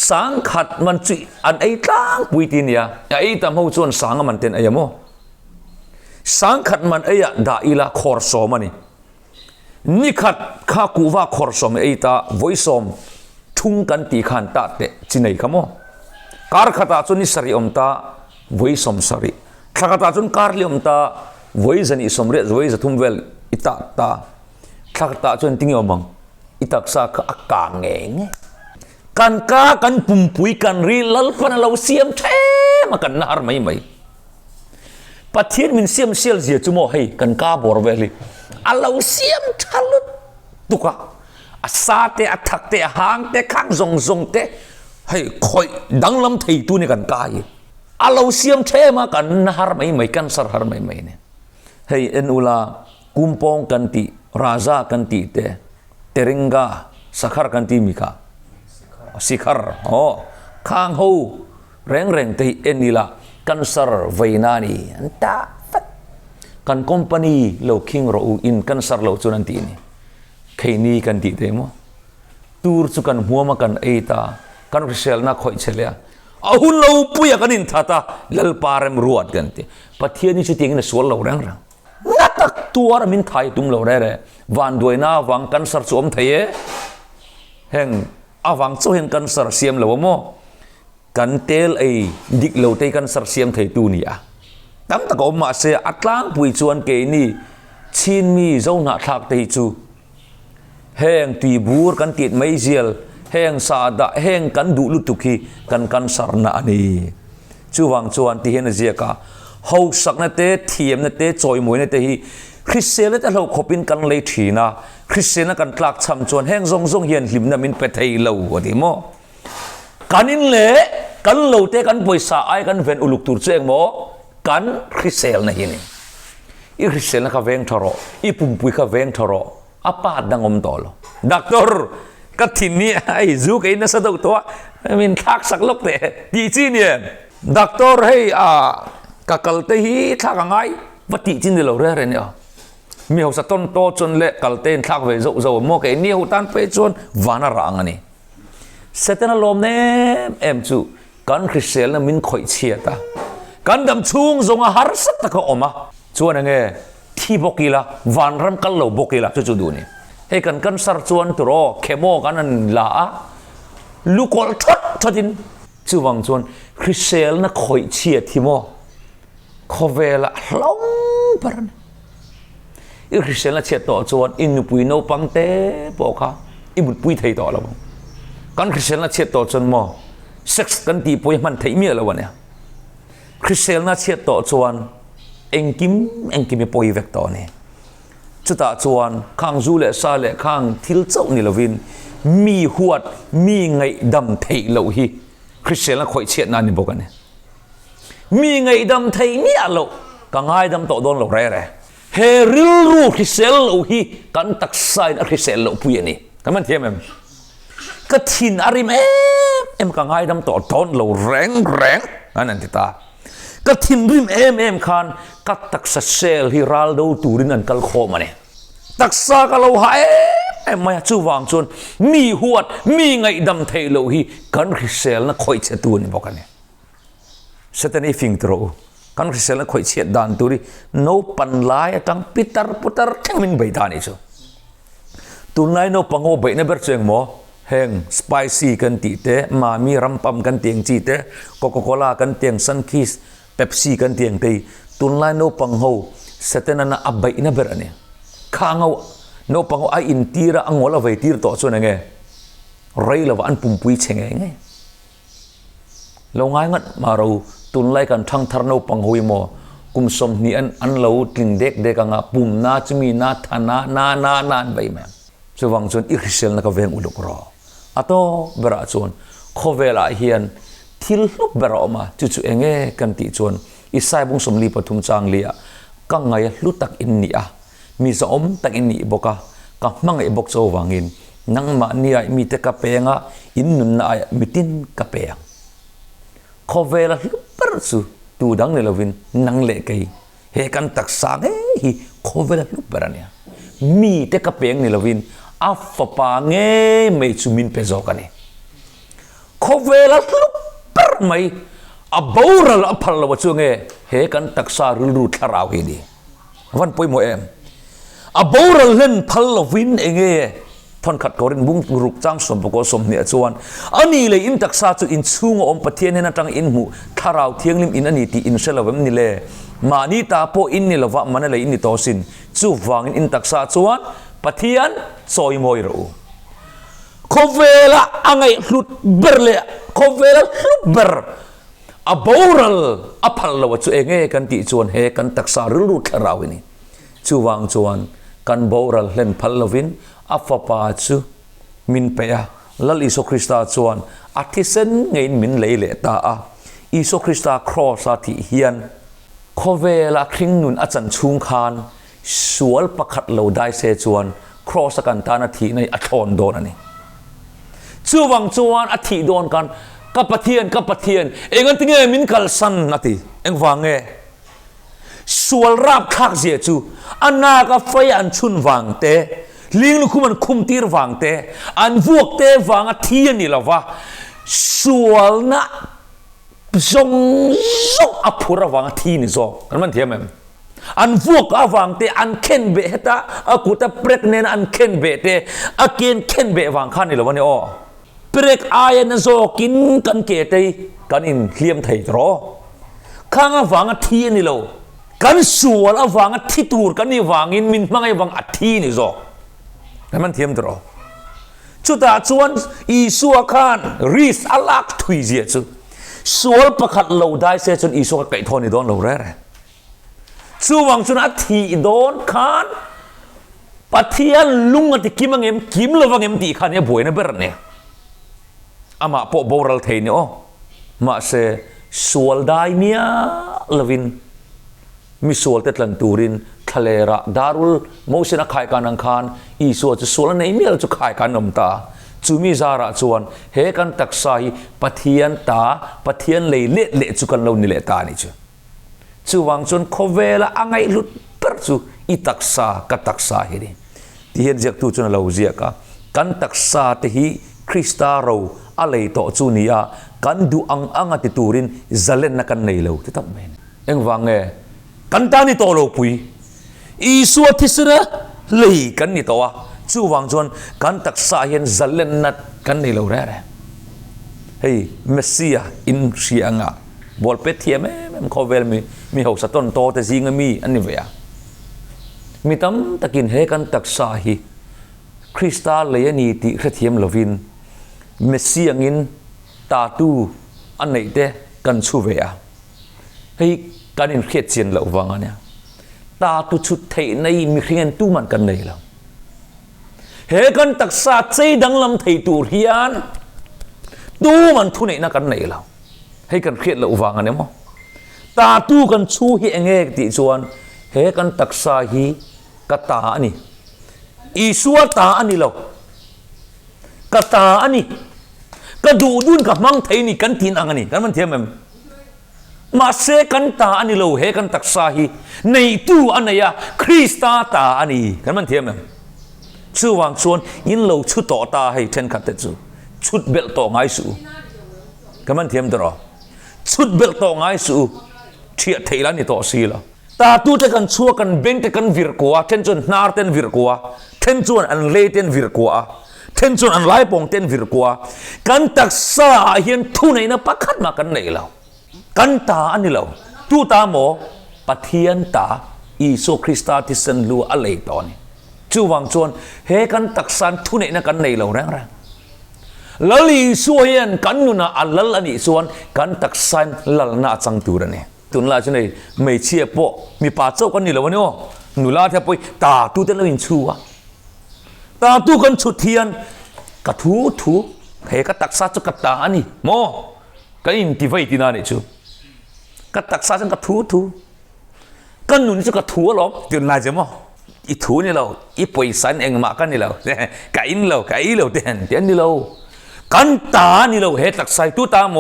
สังขัดมันจุอันตั้งปุยตินยาตามเขาชวนสังมันเต็นมั้งสังขัดมันด่าอีละขอร์สอมันนี่ขัดข้ากูว่าขอร์สอมตาไว้สอมทุ่งกันตีขันตาเตจินไหนขโมการขัดตาจนนิสริอมตาไว้สอมสริขัดตาจนการเลี้ยมตาไว้จันอิสมเรไว้จะทุ่มเวลอิตาตาขัดตาจนติ้งยอมังอิตักษาข้ากางเองกันก้ากันปุ่มปุยกันรีลัลฟันเราเสียมเทมากันนาร์ไม่ปัจเจียนมินเสียมเซียลเสียจุโมให้กันก้าบอร์เวลีเราเสียมทัลุตุกะอาซาเตอัทักเตหางเตข้างซงเตให้คอยดังลำไทยตัวนี้กันก้าเราเสียมเทมากันนาร์ไม่กันสารหาร์ไม่เนี่ยให้เอ็นอุลากุมปองกันตีราชากันตีเตริงกาสักขารกันตีมิกาสิขารข้างหูแรงที่เอ็นิละกันสารไวนานีอันตากันคอมพานีเราคิงเราอินกันสารเราจุนันตีนี่แค่นี้กันตีเต็มตูร์สุกันหัวมากันตากันเชลนักคอยเชลียอาหุ่นเราปุยกันอินท่าตาลัลปาร์มรัวกันตีปัทเทียนี่ชุดยังนี่สวลเราแรงนักตัวมินไทยตุ้มเราได้วันด้วยน้าวังกันสารสวมไทยแห่งวังโซเห็นกันสารเสียมเราโม่กันเตลดิกเราเตกันสารเสียมไทยตูนี่ตั้งแต่ก่อนมาเสียอัตลังปุยชวนเกนี่ชินมีเจ้าหน้าทักไทยจูแห่งตีบูร์กันติดไม่เจียลแห่งสาดแห่งกันดูลุตุกีกันสารนานีจูวังชวนที่เห็นเจียกาเฮาสักนั่นเตะเทียมนั่นเตะจอยมวยนั่นเตะฮีคริสเตียนนั่นเราขบินกันเลยทีนะคริสเตียนนั่นกันกลักช้ำชวนแห่งซงเฮียนหิมนั่นมินเป็ดไทยเราวันที่โมกันอินเล่กันเราเตะกันป่วยสายกันเวนอุลุกตุรเจงโมกันคริสเตียนนั่นเองอีคริสเตียนนั่นเขาเวงทารออีปุ่มปุยเขาเวงทารออาปาดดังอมตอลดักตอร์กัดทินนี่ไอ้ซูกไอ้นั่นสะดุตัวมินทักสักลบเตะดีจีเนี่ยดักตอร์ให้กัลเตฮีทักง่ายวัดดีจีนี่เราเรื่องอะไรเนี่ยมีหัวสะต้นโตจนเละกัลเตนทักไปโซ่โมกไอ้เนี่ยหัวตันไปจนวานารังอันนี้เสร็จแล้วลมเนี่ยจูกันคริสเตียนมินคอยเชียตากันดำชุงทรงอาหารสักตะก็ออกมาชวนยังไงที่บกิละวันรำกันเราบกิละจู่ๆดูนี่ให้กันสารชวนตัวเคมอกันนั่นละลูกอลทัดดินจู่วังชวนคริสเตียนน่ะคอยเชียที่โมขอเวลาลงปะนั้นอีคริสเตียนน่ะเชียต่อชวนอินปุยโนปังเต้บอกค่ะอีบุตรปุยไทยต่อแล้วกันคริสเตียนน่ะเชียต่อจนโมเซ็กซ์กันตีปุยมันไทยเมียแล้ววะเนี่ยคริสเตียนน่ะเชียต่อชวนเอ็งกิมปุยเวกต่อเนี่ยจุดตาชวนข้างจูเล่ซาเล่ข้างทิลเจ้านี่ละวินมีหวดมีไงดำไทยเหล่าฮีคริสเตียนน่ะคอยเชียนั่นนี่บอกกันเนี่ยมีไงดำไทยเนี่ยเราก็ง่ายดำต่อโดนเราแร่เฮริลรูคริสเตียนเราฮีกันตักไซน์คริสเตียนเราปุยนี่กันมันเทียมก็ทินอาริมก็ง่ายดำต่อโดนเราแรงอันนั้นที่ตาก็ทินริมคันก็ตักษาเซลฮิรัลโดตูรินันกัลโคมาเนี่ยตักษาก็เราหายไม่ชูวางชนมีหวดมีไงดำไทยเราฮีกันคริสเตียนน่ะคอยเชตัวนี่บอกกันเนี่ยเสร็จนี่ฟิงตรูกันคริสเตียนน่ะคอยเชดานตูริโนปันลายตั้งปิตาร์พุตาร์ทั้งมินใบดานี่ชูตุนไลโนปังโอใบนั่นเบอร์เชียงโมแห้งสไปซี่กันตีเตะมามีรัมปัมกันเตียงจีเตะโคโคโคลากันเตียงซันคิสเป๊ปซี่กันเตียงตีตุนไลโนปังโฮเสร็จนั่นน่ะอับใบนั่นเบอร์เนี่ยข้างเอาโนปังโฮไออินทีระอังวลาไวทีระต่อส่วนยังไงไรละวันปุ่มปุยเชงไงเราง่ายงัดมาเราตุนไลกันทั้งทารโนปังโฮยโมกุมสมนี่อันเราติงเด็กกังปุ่มนาจมีนาธนาใบแม่สว่างส่วนอิคริสเตียนนักเวงอุลุกรออัตโตเบราส่วนขอเวลาเฮียนทิลลุบเบราออกมาจู่ๆเองกันติส่วน isai bung somli pathum chang lia ka ngai lutak in ni a mi zom tak in ni boka ka mang e bok cho wangin nang ma ni ai mi te ka penga in nun na ai mitin ka peng Khawvelah luper su tu dang le lovin nang le kai he kan tak sang hi Khawvelah luper ania mi te ka peng ni lovin a fa pa nge me chumin pe zo ka ni Khawvelah luper mai a boral a phal lo chu nge he kan tak sa ru ru tharau hi di van poi mo em a boral len phal lovin enge thon khat korin bung ruk chang som ko som ni chuan ani le in taksa chu in chung om pathian hena tang in mu tharau thianglim in ani ti in selawam ni le mani ta po in ni lawa man le in ni to sin chu wangin in taksa chuan pathian choi moi ro Khawvelah angai hlut berle Khawvelah hlut ber a boral a phal lo chu enge kan ti chuan he kan taksa ru tharau ni chu wang chuan kan boral len phal lovin afapa chu min peya lal iso Krista chuan athisen ngein min leile ta a iso Krista cross a thi hian Khawvelah kring nun achan chung khan sual pakhat lo dai se chuan cross kan ta na thi nei a thon don ani chuwang chuan a thi don kan ka pathian engan tinge min kal san nati engwange sual rap khak je chu anna ka fai an chun wang te ling lu kuman kum tir wang te an vuok te wang a thian ni lawa sual na zong apura wang a thi ni zo kan man thiam em an vuok a wang te an ken be heta akuta pregnant an ken be te ken be wang khan ni lawa ni o prek ayan zo kin kan ke te kan in hliam thei tro khang a wang a thian ni lo kan sual a wang a thi tur kan ni wangin min mangai wang a thi ni zo kan man thiam tro chuta chuan isua khan ris alak thui je chu sual pakhat lo dai se chun isua kai thoni don lo re chu wang chun a thi don khan pathian lung ati kimangem kim lowangem ti khan e boina ber ne ama po boral thei ni o ma se sual dai nia lovin mi sual te tlan turin thalera darul mosina khai kan ang khan iso chu sual nei mel chu khai kan nom ta chumi zara chuan he kan taksa hi pathian le le chu kan lo ni le ta ni chu wang chun Khawvelah angai lut per chu i taksa ka taksa hi ni ti hen jak tu chun lo zia ka kan taksa te hi Krista ro alei to chu nia kan du ang ati turin zalen na kan nei lo ti tam men eng wange kan ta ni to lo pui isua thisra lei kan ni to wa chu wang chuan kan taksa hian zalen nat kan nei lo re hey Messiah in sianga bol pe thiam em Khawvelah mi ho saton to te zinga mi ani ve mi tam takin he kan taksa hi Krista le ani ti khathiam lovin Messiah ngin ta tu an nei te kan chu ve a hey kan in khiat chen lo wang ania ta tu chut thei nei mi khrian tu man kan nei lo he kan taksa chei dang lam thei tur hian tu man thu nei na kan nei lo he kan khiat lo wang ania mo ta tu kan chu hi enge ti chuan he kan taksa hi ka ta ani isua ta ani lo ka ta ani ka du dun ka mang thei ni kan tin ang ani kan man thiam em ma se kan ta ani lo he kan taksa hi nei tu anaya Krista ta ani kan man thiam em chu wang chuan in lo chu to ta hei then khat te chu chut bel to ngai su kan man thiam dro chut bel to ngai su thia theila ni to si la ta tu te kan chua kan beng te kan vir kwa then chun nar ten vir kwa then chun an le ten vir kwa then chun an lai pong ten vir kwa kan taksa hian thu nei na pakhat ma kan nei lo kan ta ani lo tu ta mo pathian ta iso Krista ti san lu a lei to ni chu wang chuan he kan taksan thu nei na kan nei lo rang rang lali su hian kan nu na alal ani chuan kan taksan lal na chang tur ani tun la chu nei mei chia po mi pa chau kan ni lo ni o nu la the poi ta tu te lo in chu wa ta tu kan chu thian ka thu he ka taksa chu ka ta ani mo ka in ti vai ti na ni chu ก็ตักซาจังก็ทูก็หนุนจะก็ทูหรอกจนนายจะมั้งอีทูนี่เราอีป่วยสันเองมากันนี่เราไก่นี่เราเตียนนี่เรากันตานี่เราเฮ็ดตักซาตูตาโม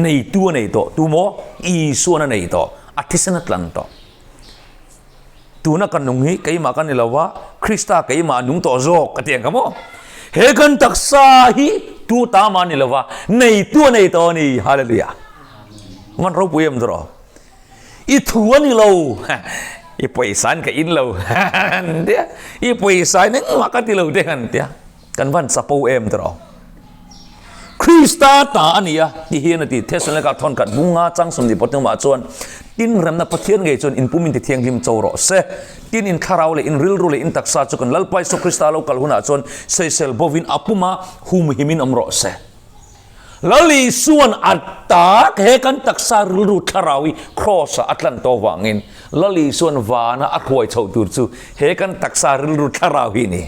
ในตัวในตัวตูโมอีส่วนในตัวอาทิตย์นัดลันตัวตูนักกันนุ่งฮีไก่มากันนี่เราว่าคริสต์ไก่มานุ่งตัวโจกกันเตียงกันโมเฮกันตักซาฮีตูตามานี่เราว่าในตัวนี่ฮาเลลูยามันรู้ปุยมตัวอีทัวนี่เราอีป่วยสันกับอินเราเดี๋ยวอีป่วยสันนึกว่ากันที่เราเด็กันเดี๋ยวกันวันสปูตัวคริสต์ตาอันนี้ที่เฮียนที่เทศนาการทอนกัดบุงงาจังสมดิปตงมาจวนตินเริ่มนับเทียนไงจนอินปุ่มินที่เทียงริมโจรเสตินอินคาราวเลยอินริลรูเลยอินตักษาจุกันลัลไปสุคริสต์เรากัลหุนาจวนเซเซลบวินอปุมาหุมหิมินอมรเสลัลีส่วนอัตตาเฮกันตักษาริลรูคาราวีครอสอัตลันโตวังอินลัลีส่วนวานะอักวยเฉาตูจูเฮกันตักษาริลรูคาราวีนี่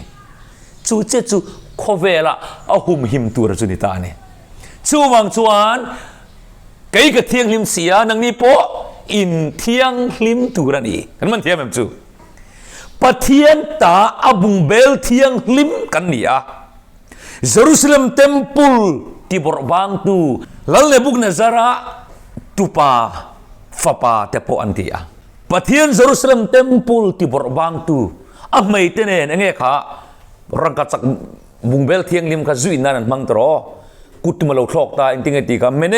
จูเจจูขเวละอาหุมหิมตัวจุนิตานี่ชูวังชวนไก่กระเทียงลิมเสียนังนี้โปอินเทียงลิมตัวนี่เห็นมันเทียมแบบจูปะเทียนตาอบุงเบลเทียงลิมกันนี่อะเยรูซาเล็มเทมเพลที่บรบางตูลัลเลบุกเนซาระตุปาฟาปาเตโปอันเตียปะเทียนเยรูซาเล็มเทมเพลที่บรบางตูอ่ะไม่เตเนนเงี้ยค่ะรังกัดสักบุงเบลเทียงลิมกับจุอินนั่นมังตรอกุตมาเราคลอกตาอินทิงติกาเมเ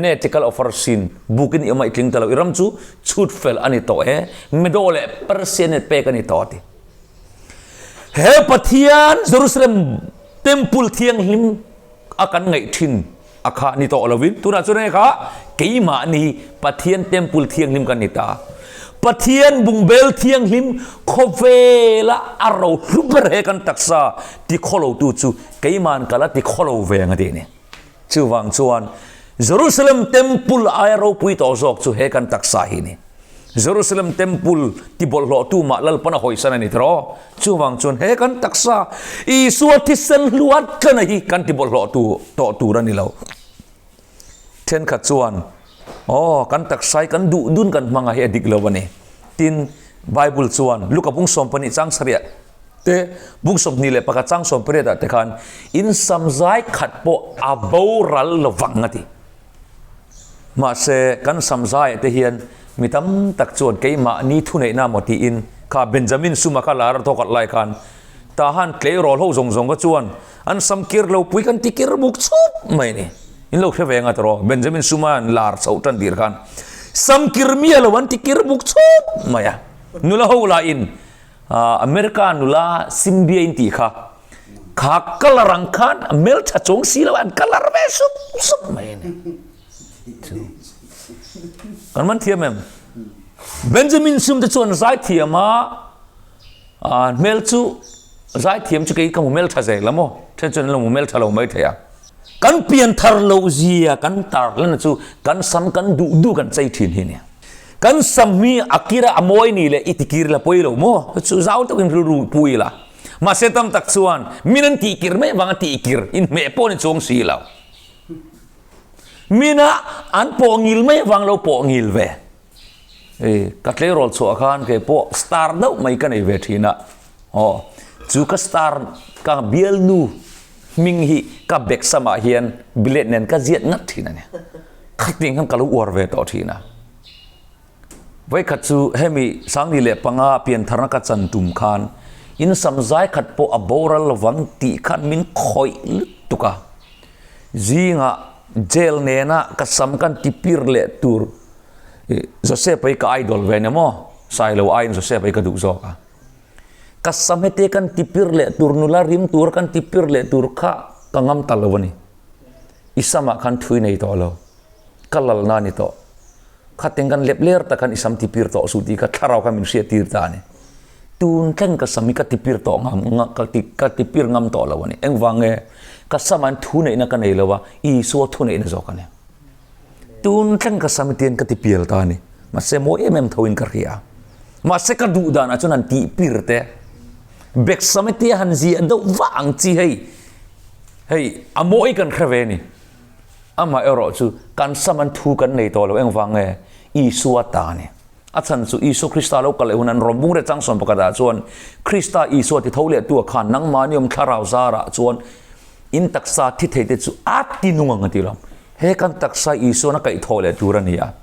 น่เทคลอฟอร์ซินบุกินอิมาอิทิงตาเราอิรัมจูชุดเฟลอันนี้โตเเมโดเลเปอร์เซนต์เปกันนี้โตติเฮปะเทียนเยรูซาเล็มเทมเพลเทียงลิมอากันไงทินอาคานี่โตเราวินตุน่าจุนเนค่ะกี่มานี่ปะเทียนเทมเพลเทียงลิมกันนี้ตาปะเทียนบุงเบลเทียงลิมขเวละอารมณ์รูปเรกันตักษาที่ขลุ่ตูจูกี่มันกัลที่ขลุ่เวงดีเนี่ยชูวังชวนเยรูซาเล็มเทมเพลอารมณ์ปุยต่อจอกจูเฮกันตักษาหินี่เยรูซาเล็มเทมเพลที่บอลโลตูมาลัลปนะหอยสันนี่ทรอชูวังชวนเฮกันตักษาอีส่วนที่เซนลวดกันนี่กันที่บอลโลตูต่อตูรันนี่เราเช่นขัดชวนกันตักไซกันดูดุนกันมังอาเฮดิกเลวันนี้ทินไบเบิลชวนลูกกับบุ้งสมปนิจังเสียเตบุ้งสมนี่เลยปากจังสมปนิแต่กันอินสัมใจขัดโปอาบูรัลลวังตีมาเสกันสัมใจเตเฮียนมิตำตักชวนเกี่ยมานี่ทุนในน้ำมติอินข้าเบนจามินสุมาคาลาร์ทอกัดไลกันตาหันเคลโรลหูจงก็ชวนอันสัมกิร์เราปุยกันติกิร์บุกชุบไม่นี่อินโลกเทวงอัตโรเบนจามินสุมาลาร์สาวตันดีร์กันสัมกิร์มีอะไรวันติกิร์บุกชุบไม่อะนุลาหูลาอินอเมริกานุลาซิมเบียอินตีค่ะข้ากัลรังคันเมลชะจงสีแล้วอันกัลรัเวสุบไม่นี่กันมันเทียมเองเบนจามินซุมจะชวนใจเทียมาเมลชูใจเทียมจะกี่คำเมลท่าใจละมั้งเช่นจนเราเมลท่าเราไม่เทียกันเปลี่ยนทาร์โลจียกันทาร์แล้วนะชูกันซ้ำกันดูกันใจทิ้งเฮียกันซ้ำมีอากิระอโมยนี่เลยอิติกิร์ละปุยเรามั้งชูเจ้าตัวกันรู้ปุยละมาเซตัมตักชวนมินันติกิร์ไม่วังติกิร์อินเมย์ปนจงสีเรามีนะอันโปงิลไม่วังเราโปงิลเวกัตเลโรลสวาคานเคโปสตาร์ดไม่กันไอเวทีนะจูกัสตาร์กับเบลนูมิงฮีกับเบกสมาเฮียนบิเลตเนนกับเจียดนัดทีนะเนี่ยขัดทิ้งคำกล่าวอวร์เวต่อทีนะไว้ขัดจูเฮมีสังนิเลปังอาเปลี่ยนธนกัจจันตุมคานอินสัมใจขัดโปอับบอรัลวังตีขันมินคอยลุตุกะจีงะเจลเนน่ะก็สำคัญที่พิร์เลตูร์โจเซฟไปกับไอดอลเวนมั้งสายเราไอโจเซฟไปกับดุจอกก็สมัยเตกันที่พิร์เลตูร์นุลาริมตูร์กันที่พิร์เลตูร์ข้ากังงำตลอดวันนี้อิสมากันทุยในตัวเรากัลลนานี่ตัวข้าเต็งกันเล็บเลี้ยแต่กันอิสามที่พิร์ต่อสุดีก็ทารากันมินเสียตีร์ตานี่ตูนแข่งกับสามีกับที่พิร์ต่องำกับที่พิร์งำต่อเราวันนี้เอ็งวังก็สมันทุนในนักในละว่าอีสัวทุนในนักจอกเนี่ยตุนทั้งก็สมัยเตียนก็ติเปียลตานี่มาเสโมเอเมมทวินกระเรียมาเสกดูดานะจนนันติปีร์เตะเบกสมัยเตียหันจีอันดูว่างจีให้อโมยกันคราเวนี่ ama ero chu kan saman thu kan nei to lo eng wange isu ata ne achan chu isu krista lo kal hunan rombung re chang som pakada chuan krista isu ti thole tu khan nang manium tharau zara chuan in taksa thi theite chu ati nunga ngatilam he kan taksa isu na kai thole turania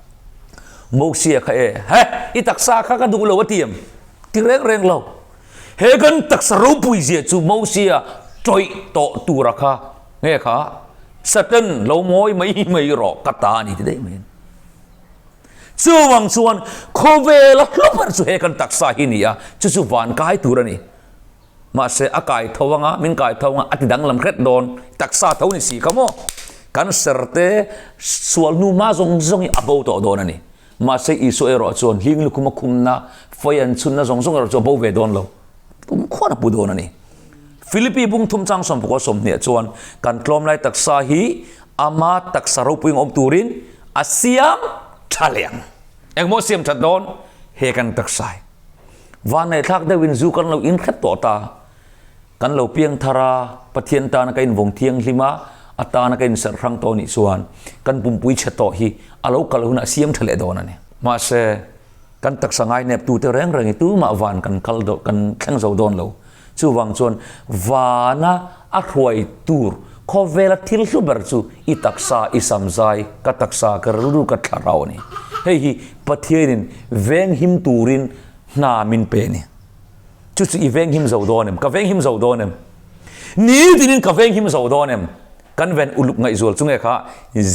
mosia kha e he I taksa kha ka du lo watiam ti reng reng lo he kan taksa ro pui je chu mosia troi to tura kha nge kha satan lo moi mai ro kata ni ti dei men chuwang chuan Khawvelah hlupar chu he kan taksa hi nia chu van kai turani ma se akai thowanga min kai thowanga ati danglam kret don taksa thoni si kamo kan serte sual nu ma zong zong abo to donani ma se iso ero chon hing lu kuma khumna foyan chunna zong zong ero cho bo ve don lo tum khona pu donani Philippi bung thum chang som ko som ne chuan kan tlom lai taksa hi ama taksa ro puing om turin asiam thaliang engmo siam that don he kan taksai van nei thak de win zu kan lo in khat to ta kan lo piang thara pathian ta na kain vong thiang hlima ata na kain ser rang to ni chuan kan pumpui cheto hi alo kal huna siam thale don ani ma se kan taksangai nep tu te reng reng tu ma van kan kal do kan thang zo don lo chu wang chuan vana a hruai tur Khawvelah thil hluber chu I taksa I samzai ka taksa ka ru ka tharau ni hei hi pathianin veng him turin na min pe ni chu I veng him zo donem ka veng him zo donem ni dinin ka veng him zo donem kan ven uluk ngai zol chunge kha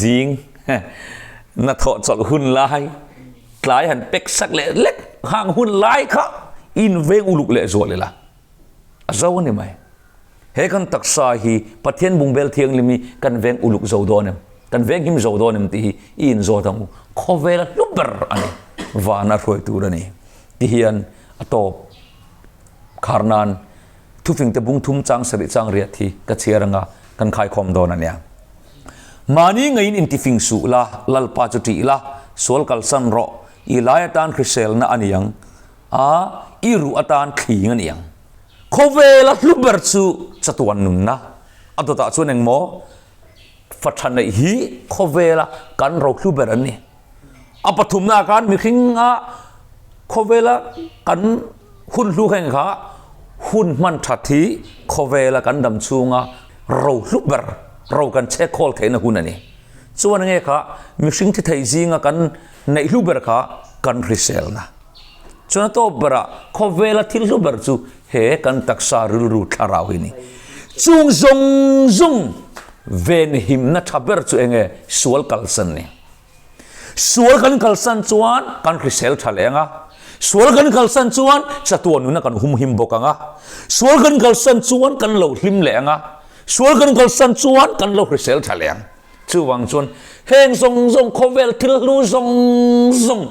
jing na tho chol hun lai tlai han pek sak le lek hang hun lai kha in veng uluk le zol la azaw ni mai he kan taksa hi pathian bungbel thiang limi kan veng uluk zo donem kan veng him zo donem ti in zo tamu Khawvelah luber ani vana roi turani ti hian atop kharnan thufing te bung thum chang sari chang ria thi ka chiranga kan khai khom don ania mani ngain in ti fing su la lalpa chu ti la sol kal san ro ilaya tan krisel na aniang a iru atan thing aniang Khawvelah luber chu chatuan nun na atota chuan engmo fathan hi Khawvelah kan ro luber ani apathum na kan mi khinga Khawvelah kan hun lu kheng kha hun man thathi Khawvelah kan dam chunga ro luber ro kan che khol theina hun ani chuan nge kha mi hring thi thei jinga kan nei luber kha kan risel na chuan to bara Khawvelah thil luber chu he kan taksa ru tharau hi ni chung zong zong ven him na thaber chu enge sual kalsan ni sual kan kalsan chuan kan risel thalenga sual kan kalsan chuan chatuan nu na kan hum him bokanga sual kan kalsan chuan kan lo hlim lenga sual kan kalsan chuan kan lo risel thaleng chuwang chuan heng zong zong Khawvelah thil lu zong zong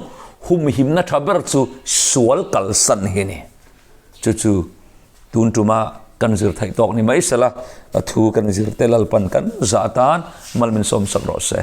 hum him na thaber chu sual kalsan hi ni chu tun tuma kan zir thai tok ni mai sala thu kan zir telal pan kan zatan malmin som sak ro se